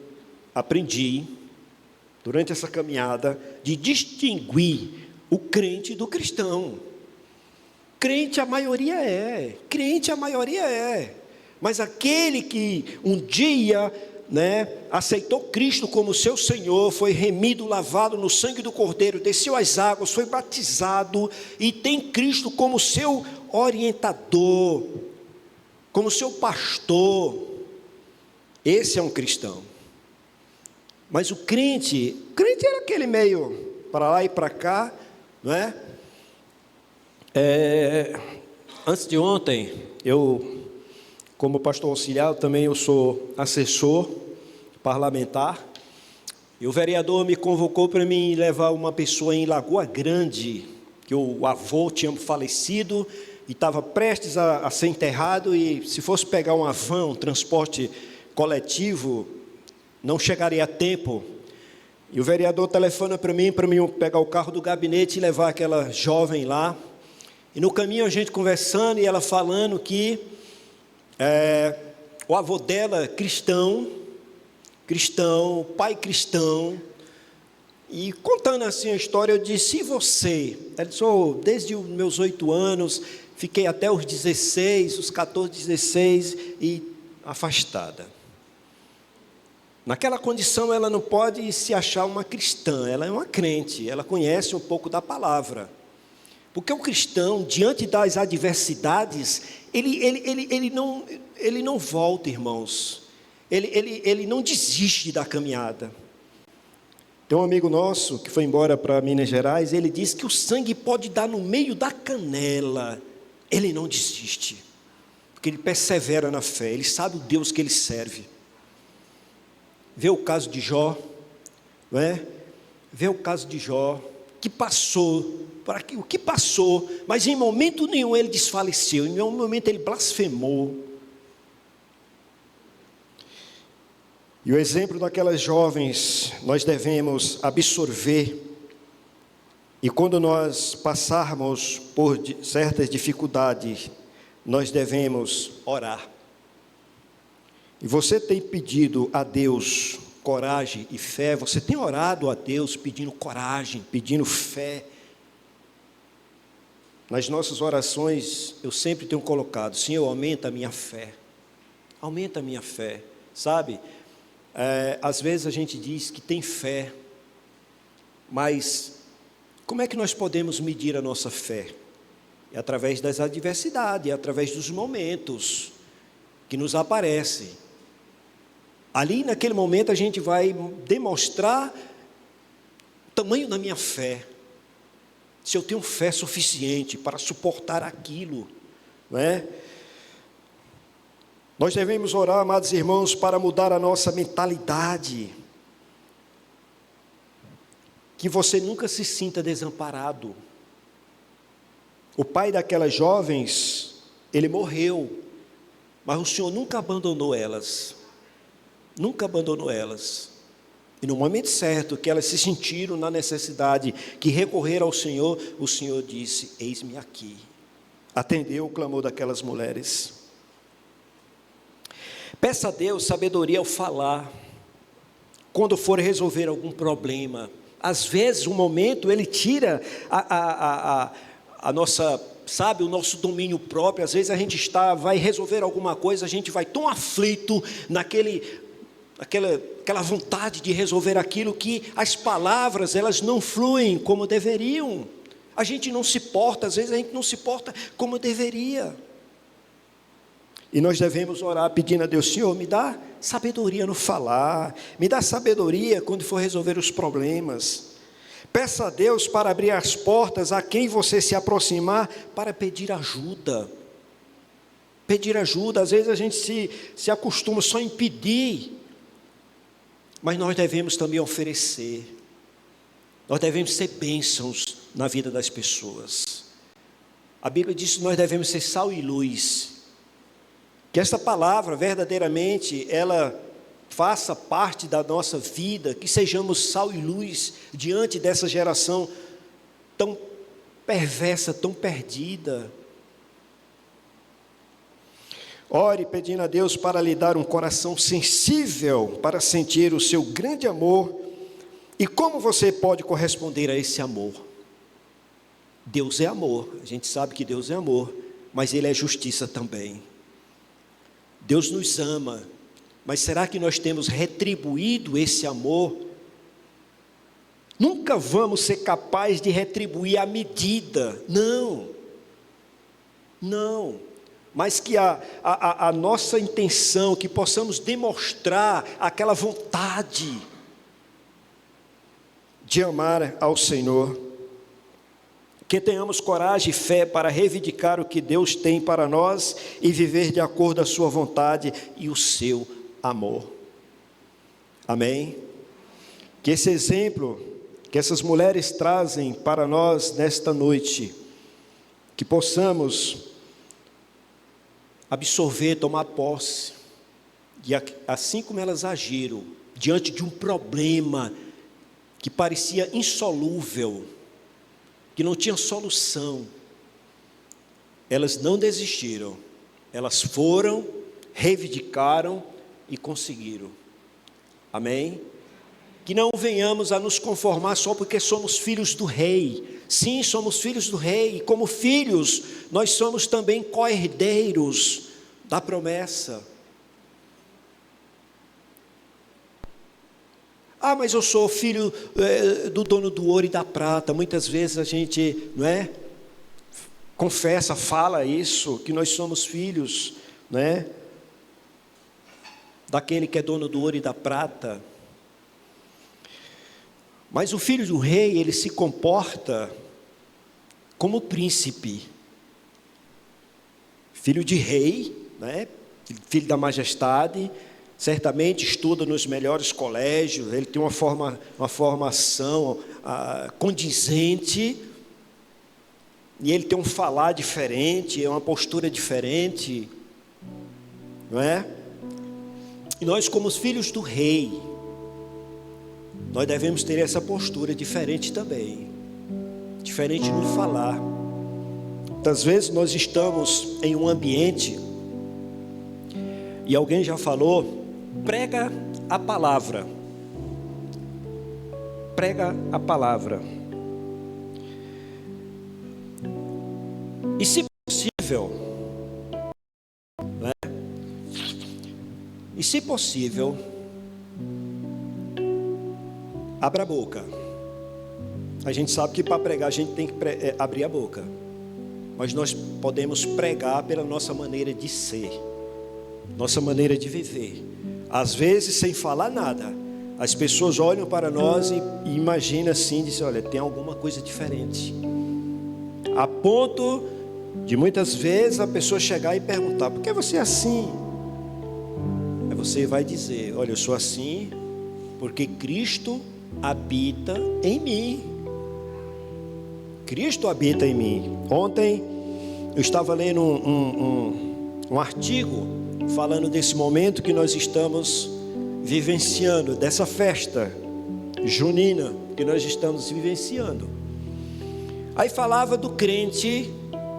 aprendi, durante essa caminhada, de distinguir o crente do cristão. Crente a maioria é, mas aquele que um dia aceitou Cristo como seu Senhor, foi remido, lavado no sangue do Cordeiro, desceu as águas, foi batizado, e tem Cristo como seu orientador, como seu pastor, esse é um cristão. Mas o crente era aquele meio para lá e para cá, não é? Antes de ontem, como pastor auxiliar, também eu sou assessor parlamentar, e o vereador me convocou para mim levar uma pessoa em Lagoa Grande, que o avô tinha falecido e estava prestes a ser enterrado, e se fosse pegar uma van, um transporte coletivo, não chegaria a tempo. E o vereador telefona para mim pegar o carro do gabinete e levar aquela jovem lá. E no caminho a gente conversando, e ela falando que o avô dela, cristão, pai cristão, e contando assim a história, eu disse, e você? Ela disse, desde os meus 8 anos, fiquei até os 16, os 14, 16, e afastada. Naquela condição, ela não pode se achar uma cristã, ela é uma crente, ela conhece um pouco da palavra. Porque o cristão, diante das adversidades, ele não volta, irmãos. Ele não desiste da caminhada. Tem um amigo nosso que foi embora para Minas Gerais, ele disse que o sangue pode dar no meio da canela, ele não desiste, porque ele persevera na fé, ele sabe o Deus que ele serve. Vê o caso de Jó, não é? Vê o caso de Jó, que passou, o que passou, mas em momento nenhum ele desfaleceu, em nenhum momento ele blasfemou. E o exemplo daquelas jovens nós devemos absorver, e quando nós passarmos por certas dificuldades, nós devemos orar. E você tem pedido a Deus coragem e fé, você tem orado a Deus pedindo coragem, pedindo fé. Nas nossas orações eu sempre tenho colocado: Senhor, aumenta a minha fé, aumenta a minha fé, sabe? Às vezes a gente diz que tem fé, mas como é que nós podemos medir a nossa fé? É através das adversidades, é através dos momentos que nos aparecem. Ali naquele momento a gente vai demonstrar o tamanho da minha fé, se eu tenho fé suficiente para suportar aquilo, não é? Nós devemos orar, amados irmãos, para mudar a nossa mentalidade, que você nunca se sinta desamparado. O pai daquelas jovens, ele morreu, mas o Senhor nunca abandonou elas, nunca abandonou elas. E no momento certo que elas se sentiram na necessidade, que recorreram ao Senhor, o Senhor disse: eis-me aqui. Atendeu o clamor daquelas mulheres. Peça a Deus sabedoria ao falar, quando for resolver algum problema. Às vezes, um momento, Ele tira a nossa, sabe, o nosso domínio próprio. Às vezes a gente vai resolver alguma coisa, a gente vai tão aflito aquela vontade de resolver aquilo, que as palavras, elas não fluem como deveriam. A gente não se porta, às vezes a gente não se porta como deveria. E nós devemos orar pedindo a Deus: Senhor, me dá sabedoria no falar, me dá sabedoria quando for resolver os problemas. Peça a Deus para abrir as portas a quem você se aproximar para pedir ajuda. Pedir ajuda, às vezes a gente se acostuma só em pedir, mas nós devemos também oferecer. Nós devemos ser bênçãos na vida das pessoas. A Bíblia diz que nós devemos ser sal e luz. Que esta palavra verdadeiramente ela faça parte da nossa vida, que sejamos sal e luz diante dessa geração tão perversa, tão perdida. Ore pedindo a Deus para lhe dar um coração sensível para sentir o seu grande amor. E como você pode corresponder a esse amor? Deus é amor, a gente sabe que Deus é amor, mas Ele é justiça também. Deus nos ama, mas será que nós temos retribuído esse amor? Nunca vamos ser capazes de retribuir à medida, não, mas que a nossa intenção, que possamos demonstrar aquela vontade de amar ao Senhor, que tenhamos coragem e fé para reivindicar o que Deus tem para nós e viver de acordo com a sua vontade e o seu amor. Amém? Que esse exemplo que essas mulheres trazem para nós nesta noite, que possamos absorver, tomar posse, e assim como elas agiram diante de um problema que parecia insolúvel, que não tinha solução, elas não desistiram, elas foram, reivindicaram e conseguiram. Amém? Que não venhamos a nos conformar só porque somos filhos do rei. Sim, somos filhos do rei, e como filhos, nós somos também co-herdeiros da promessa. Ah, mas eu sou filho do dono do ouro e da prata. Muitas vezes a gente, não é? Confessa, fala isso, que nós somos filhos, não é? Daquele que é dono do ouro e da prata. Mas o filho do rei, ele se comporta como príncipe. Filho de rei, né? Filho da majestade, certamente estuda nos melhores colégios, ele tem uma formação condizente, e ele tem um falar diferente, é uma postura diferente, não é? E nós, como os filhos do rei, nós devemos ter essa postura diferente também, diferente no falar. Muitas vezes nós estamos em um ambiente, e alguém já falou, prega a palavra. Prega a palavra. E se possível, né? E se possível, abra a boca. A gente sabe que para pregar a gente tem que abrir a boca. Mas nós podemos pregar pela nossa maneira de ser, nossa maneira de viver. Às vezes, sem falar nada, as pessoas olham para nós e imaginam assim, dizem, olha, tem alguma coisa diferente. A ponto de muitas vezes a pessoa chegar e perguntar, por que você é assim? Aí você vai dizer, olha, eu sou assim porque Cristo habita em mim. Cristo habita em mim. Ontem eu estava lendo um artigo falando desse momento que nós estamos vivenciando, dessa festa junina que nós estamos vivenciando. Aí falava do crente,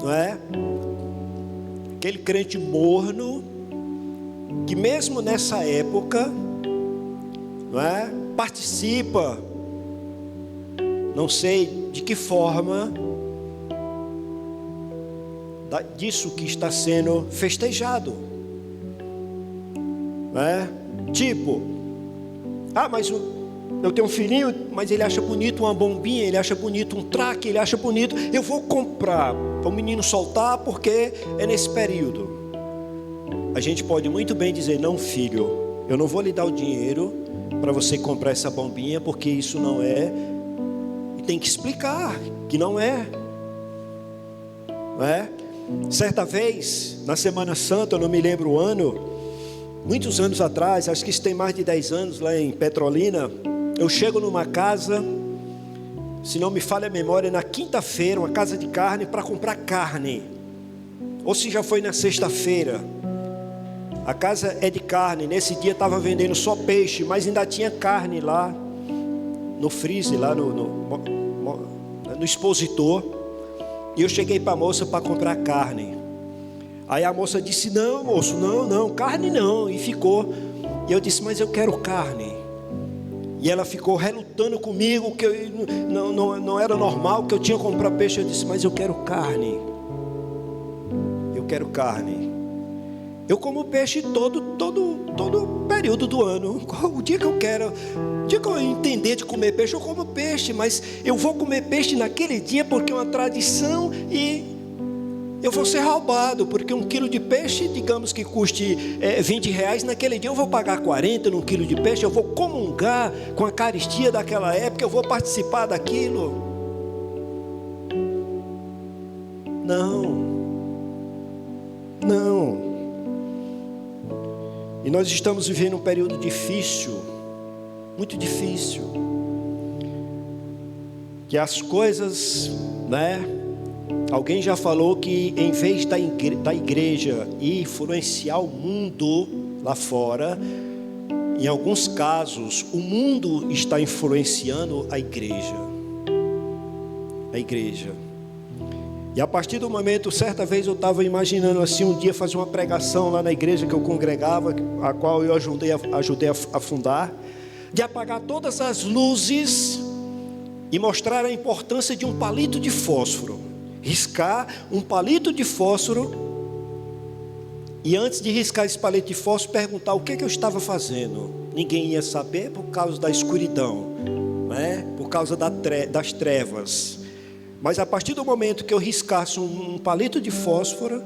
não é? Aquele crente morno, que mesmo nessa época, não é? Participa, não sei de que forma, disso que está sendo festejado. Tipo, mas eu tenho um filhinho, mas ele acha bonito uma bombinha, ele acha bonito um traque, ele acha bonito, eu vou comprar para o menino soltar porque é nesse período. A gente pode muito bem dizer, não, filho, eu não vou lhe dar o dinheiro para você comprar essa bombinha, porque isso não é, e tem que explicar que não é. Certa vez, na Semana Santa, eu não me lembro o ano, muitos anos atrás, acho que isso tem mais de 10 anos, lá em Petrolina, eu chego numa casa, se não me falha a memória, na quinta-feira, uma casa de carne, para comprar carne, ou se já foi na sexta-feira. A casa é de carne, nesse dia estava vendendo só peixe, mas ainda tinha carne lá, no freezer, lá no expositor, e eu cheguei para a moça para comprar carne. Aí a moça disse, não moço, não, carne não, e ficou. E eu disse, mas eu quero carne. E ela ficou relutando comigo, que não era normal, que eu tinha que comprar peixe. Eu disse, mas eu quero carne. Eu quero carne. Eu como peixe todo período do ano. O dia que eu quero, o dia que eu entender de comer peixe, eu como peixe. Mas eu vou comer peixe naquele dia porque é uma tradição e eu vou ser roubado, porque 1 quilo de peixe, digamos que custe R$20, naquele dia eu vou pagar 40 num quilo de peixe, eu vou comungar com a caristia daquela época, eu vou participar daquilo. Não. E nós estamos vivendo um período difícil, muito difícil, que as coisas, alguém já falou que em vez da igreja influenciar o mundo lá fora, em alguns casos, o mundo está influenciando a igreja. A igreja. E a partir do momento, certa vez eu estava imaginando assim, um dia fazer uma pregação lá na igreja que eu congregava, a qual eu ajudei a fundar, de apagar todas as luzes e mostrar a importância de um palito de fósforo. Riscar um palito de fósforo e antes de riscar esse palito de fósforo, perguntar o que eu estava fazendo. Ninguém ia saber por causa da escuridão, por causa das trevas. Mas a partir do momento que eu riscasse um palito de fósforo,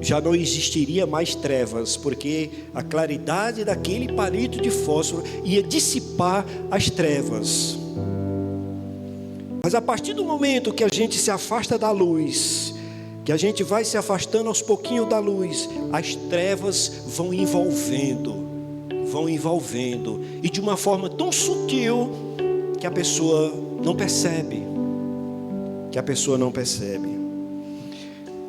já não existiria mais trevas, porque a claridade daquele palito de fósforo ia dissipar as trevas. Mas a partir do momento que a gente se afasta da luz, que a gente vai se afastando aos pouquinhos da luz, as trevas vão envolvendo, e de uma forma tão sutil que a pessoa não percebe,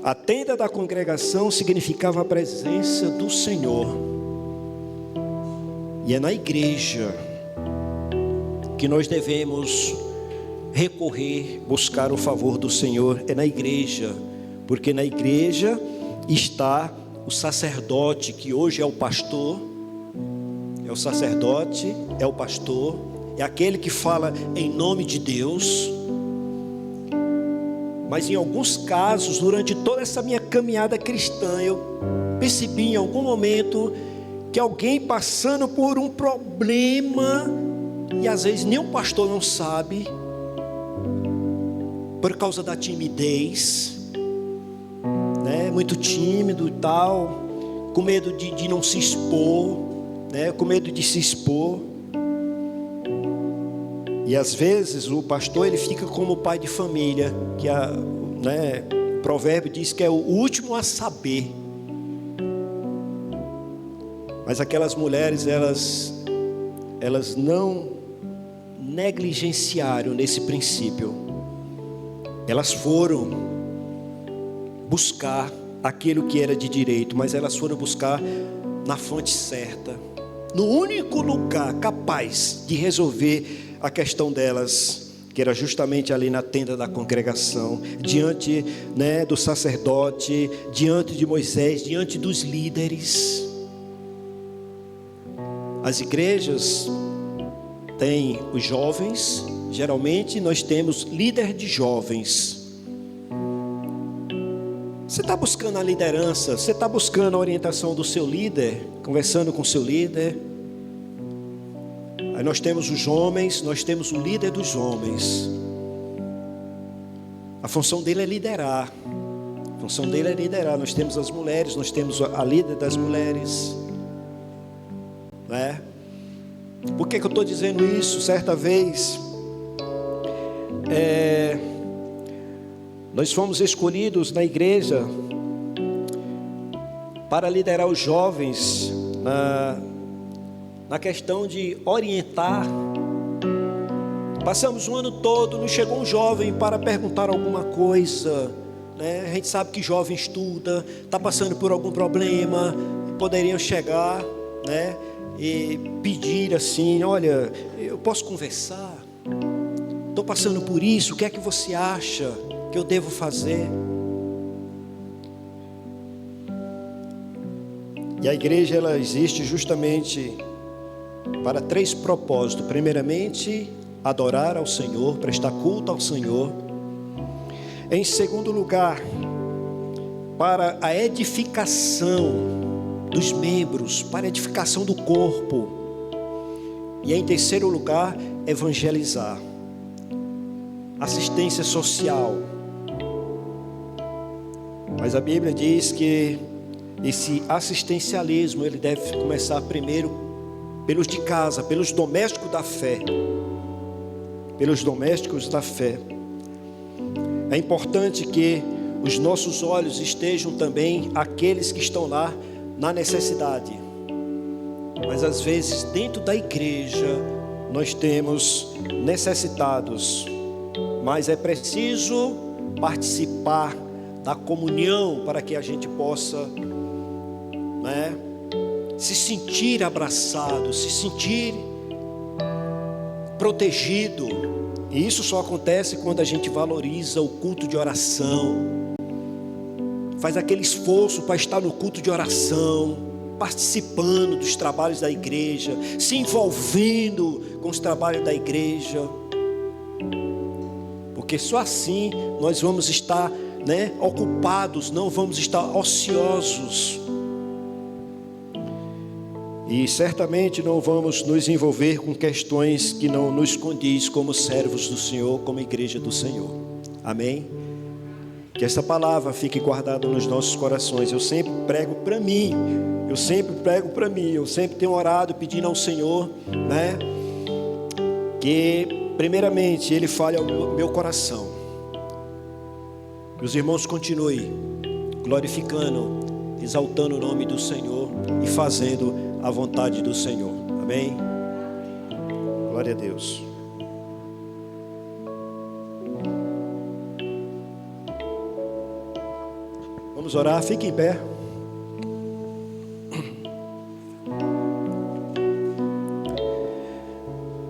A tenda da congregação significava a presença do Senhor, e é na igreja que nós devemos recorrer, buscar o favor do Senhor. É na igreja, porque na igreja está o sacerdote, que hoje é o pastor, é o sacerdote, é o pastor, é aquele que fala em nome de Deus. Mas em alguns casos, durante toda essa minha caminhada cristã, eu percebi em algum momento que alguém passando por um problema, e às vezes nem o pastor não sabe, por causa da timidez, né? Muito tímido e tal, com medo de não se expor, né? Com medo de se expor. E às vezes o pastor, ele fica como pai de família, que o provérbio diz que é o último a saber. Mas aquelas mulheres, elas não negligenciaram nesse princípio. Elas foram buscar aquilo que era de direito, mas elas foram buscar na fonte certa, no único lugar capaz de resolver a questão delas, que era justamente ali na tenda da congregação, diante, né, do sacerdote, diante de Moisés, diante dos líderes. As igrejas têm os jovens, geralmente nós temos líder de jovens. Você está buscando a liderança, você está buscando a orientação do seu líder, conversando com o seu líder. Aí nós temos os homens, nós temos o líder dos homens. A função dele é liderar. Nós temos as mulheres, nós temos a líder das mulheres, né? Por que eu estou dizendo isso? Certa vez, nós fomos escolhidos na igreja para liderar os jovens na questão de orientar. Passamos o ano todo, nos chegou um jovem para perguntar alguma coisa, né? A gente sabe que jovem estuda, está passando por algum problema, poderiam chegar, né, e pedir assim: olha, eu posso conversar? Estou passando por isso, o que é que você acha que eu devo fazer? E a igreja, ela existe justamente para 3 propósitos. Primeiramente, adorar ao Senhor, prestar culto ao Senhor. Em segundo lugar, para a edificação dos membros, para a edificação do corpo. E em terceiro lugar, evangelizar, assistência social. Mas a Bíblia diz que esse assistencialismo, ele deve começar primeiro pelos de casa, pelos domésticos da fé. É importante que os nossos olhos estejam também aqueles que estão lá na necessidade. Mas às vezes dentro da igreja nós temos necessitados, mas é preciso participar da comunhão para que a gente possa, né, se sentir abraçado, se sentir protegido. E isso só acontece quando a gente valoriza o culto de oração, faz aquele esforço para estar no culto de oração, participando dos trabalhos da igreja, se envolvendo com os trabalhos da igreja, porque só assim nós vamos estar, né, ocupados, não vamos estar ociosos. E certamente não vamos nos envolver com questões que não nos condiz como servos do Senhor, como igreja do Senhor. Amém? Que essa palavra fique guardada nos nossos corações. Eu sempre prego para mim. Eu sempre tenho orado pedindo ao Senhor, né? Que primeiramente Ele fale ao meu coração. Que os irmãos continuem glorificando, exaltando o nome do Senhor e fazendo a vontade do Senhor. Amém? Glória a Deus. Vamos orar, fique em pé.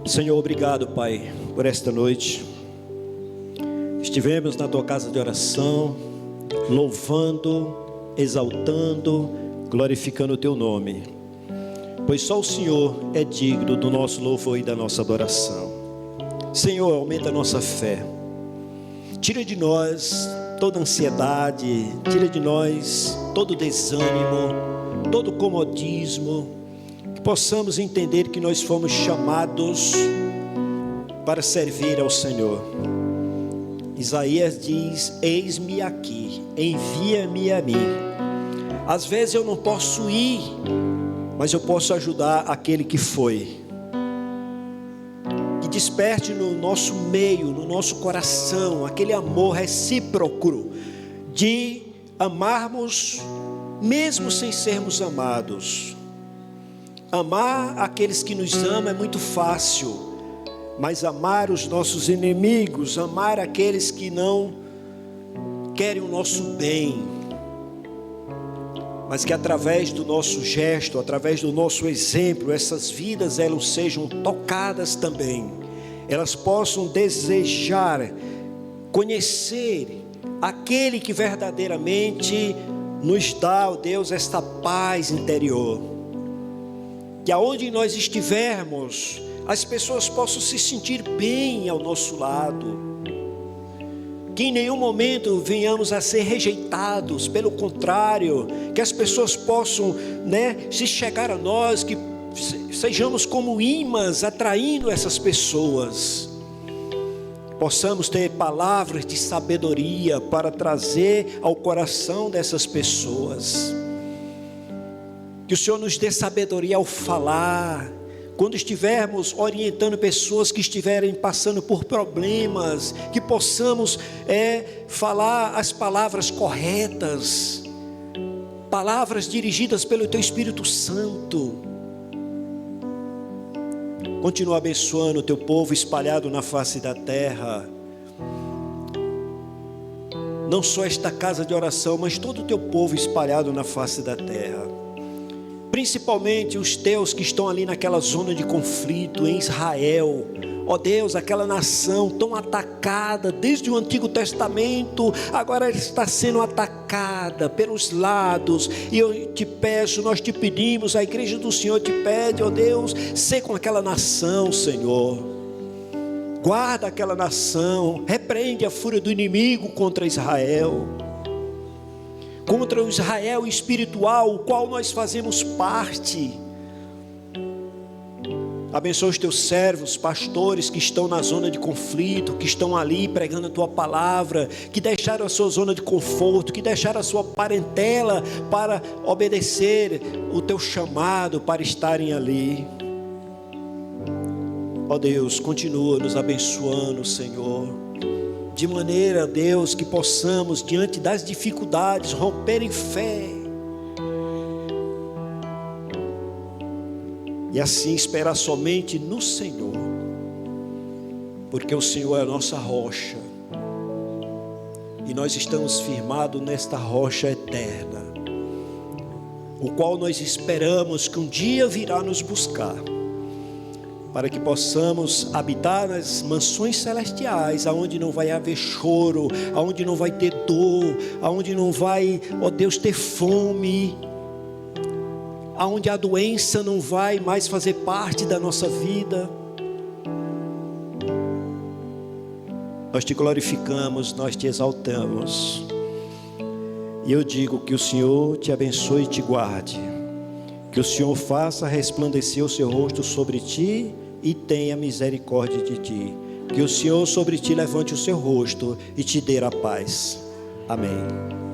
Senhor, obrigado, Pai, por esta noite. Estivemos na Tua casa de oração, louvando, exaltando, glorificando o Teu nome, pois só o Senhor é digno do nosso louvor e da nossa adoração. Senhor, aumenta a nossa fé, tira de nós toda ansiedade, tira de nós todo desânimo, todo comodismo, que possamos entender que nós fomos chamados para servir ao Senhor. Isaías diz: eis-me aqui, envia-me a mim. Às vezes eu não posso ir, mas eu posso ajudar aquele que foi. Que desperte no nosso meio, no nosso coração, aquele amor recíproco de amarmos mesmo sem sermos amados. Amar aqueles que nos amam é muito fácil, mas amar os nossos inimigos, amar aqueles que não querem o nosso bem, mas que através do nosso gesto, através do nosso exemplo, essas vidas elas sejam tocadas também, elas possam desejar conhecer aquele que verdadeiramente nos dá, ó Deus, esta paz interior. Que aonde nós estivermos, as pessoas possam se sentir bem ao nosso lado. Que em nenhum momento venhamos a ser rejeitados, pelo contrário, que as pessoas possam, se chegar a nós, que sejamos como imãs atraindo essas pessoas. Possamos ter palavras de sabedoria para trazer ao coração dessas pessoas. Que o Senhor nos dê sabedoria ao falar, quando estivermos orientando pessoas que estiverem passando por problemas, que possamos falar as palavras corretas, palavras dirigidas pelo Teu Espírito Santo. Continua abençoando o Teu povo espalhado na face da terra, não só esta casa de oração, mas todo o Teu povo espalhado na face da terra. Principalmente os teus que estão ali naquela zona de conflito em Israel. Ó Deus, aquela nação tão atacada desde o Antigo Testamento, agora está sendo atacada pelos lados. E eu te peço, nós te pedimos, a igreja do Senhor te pede, ó Deus, sê com aquela nação, Senhor. Guarda aquela nação, repreende a fúria do inimigo contra Israel. Contra o Israel espiritual, o qual nós fazemos parte. Abençoa os teus servos, pastores que estão na zona de conflito, que estão ali pregando a tua palavra, que deixaram a sua zona de conforto, que deixaram a sua parentela para obedecer o teu chamado, para estarem ali. Ó Deus, continua nos abençoando, Senhor, de maneira, Deus, que possamos, diante das dificuldades, romper em fé. E assim esperar somente no Senhor. Porque o Senhor é a nossa rocha. E nós estamos firmados nesta rocha eterna, o qual nós esperamos que um dia virá nos buscar, para que possamos habitar nas mansões celestiais, aonde não vai haver choro, aonde não vai ter dor, aonde não vai, ó Deus, ter fome, aonde a doença não vai mais fazer parte da nossa vida. Nós te glorificamos, nós te exaltamos, e eu digo que o Senhor te abençoe e te guarde, que o Senhor faça resplandecer o seu rosto sobre ti e tenha misericórdia de ti. Que o Senhor sobre ti levante o seu rosto e te dê a paz. Amém.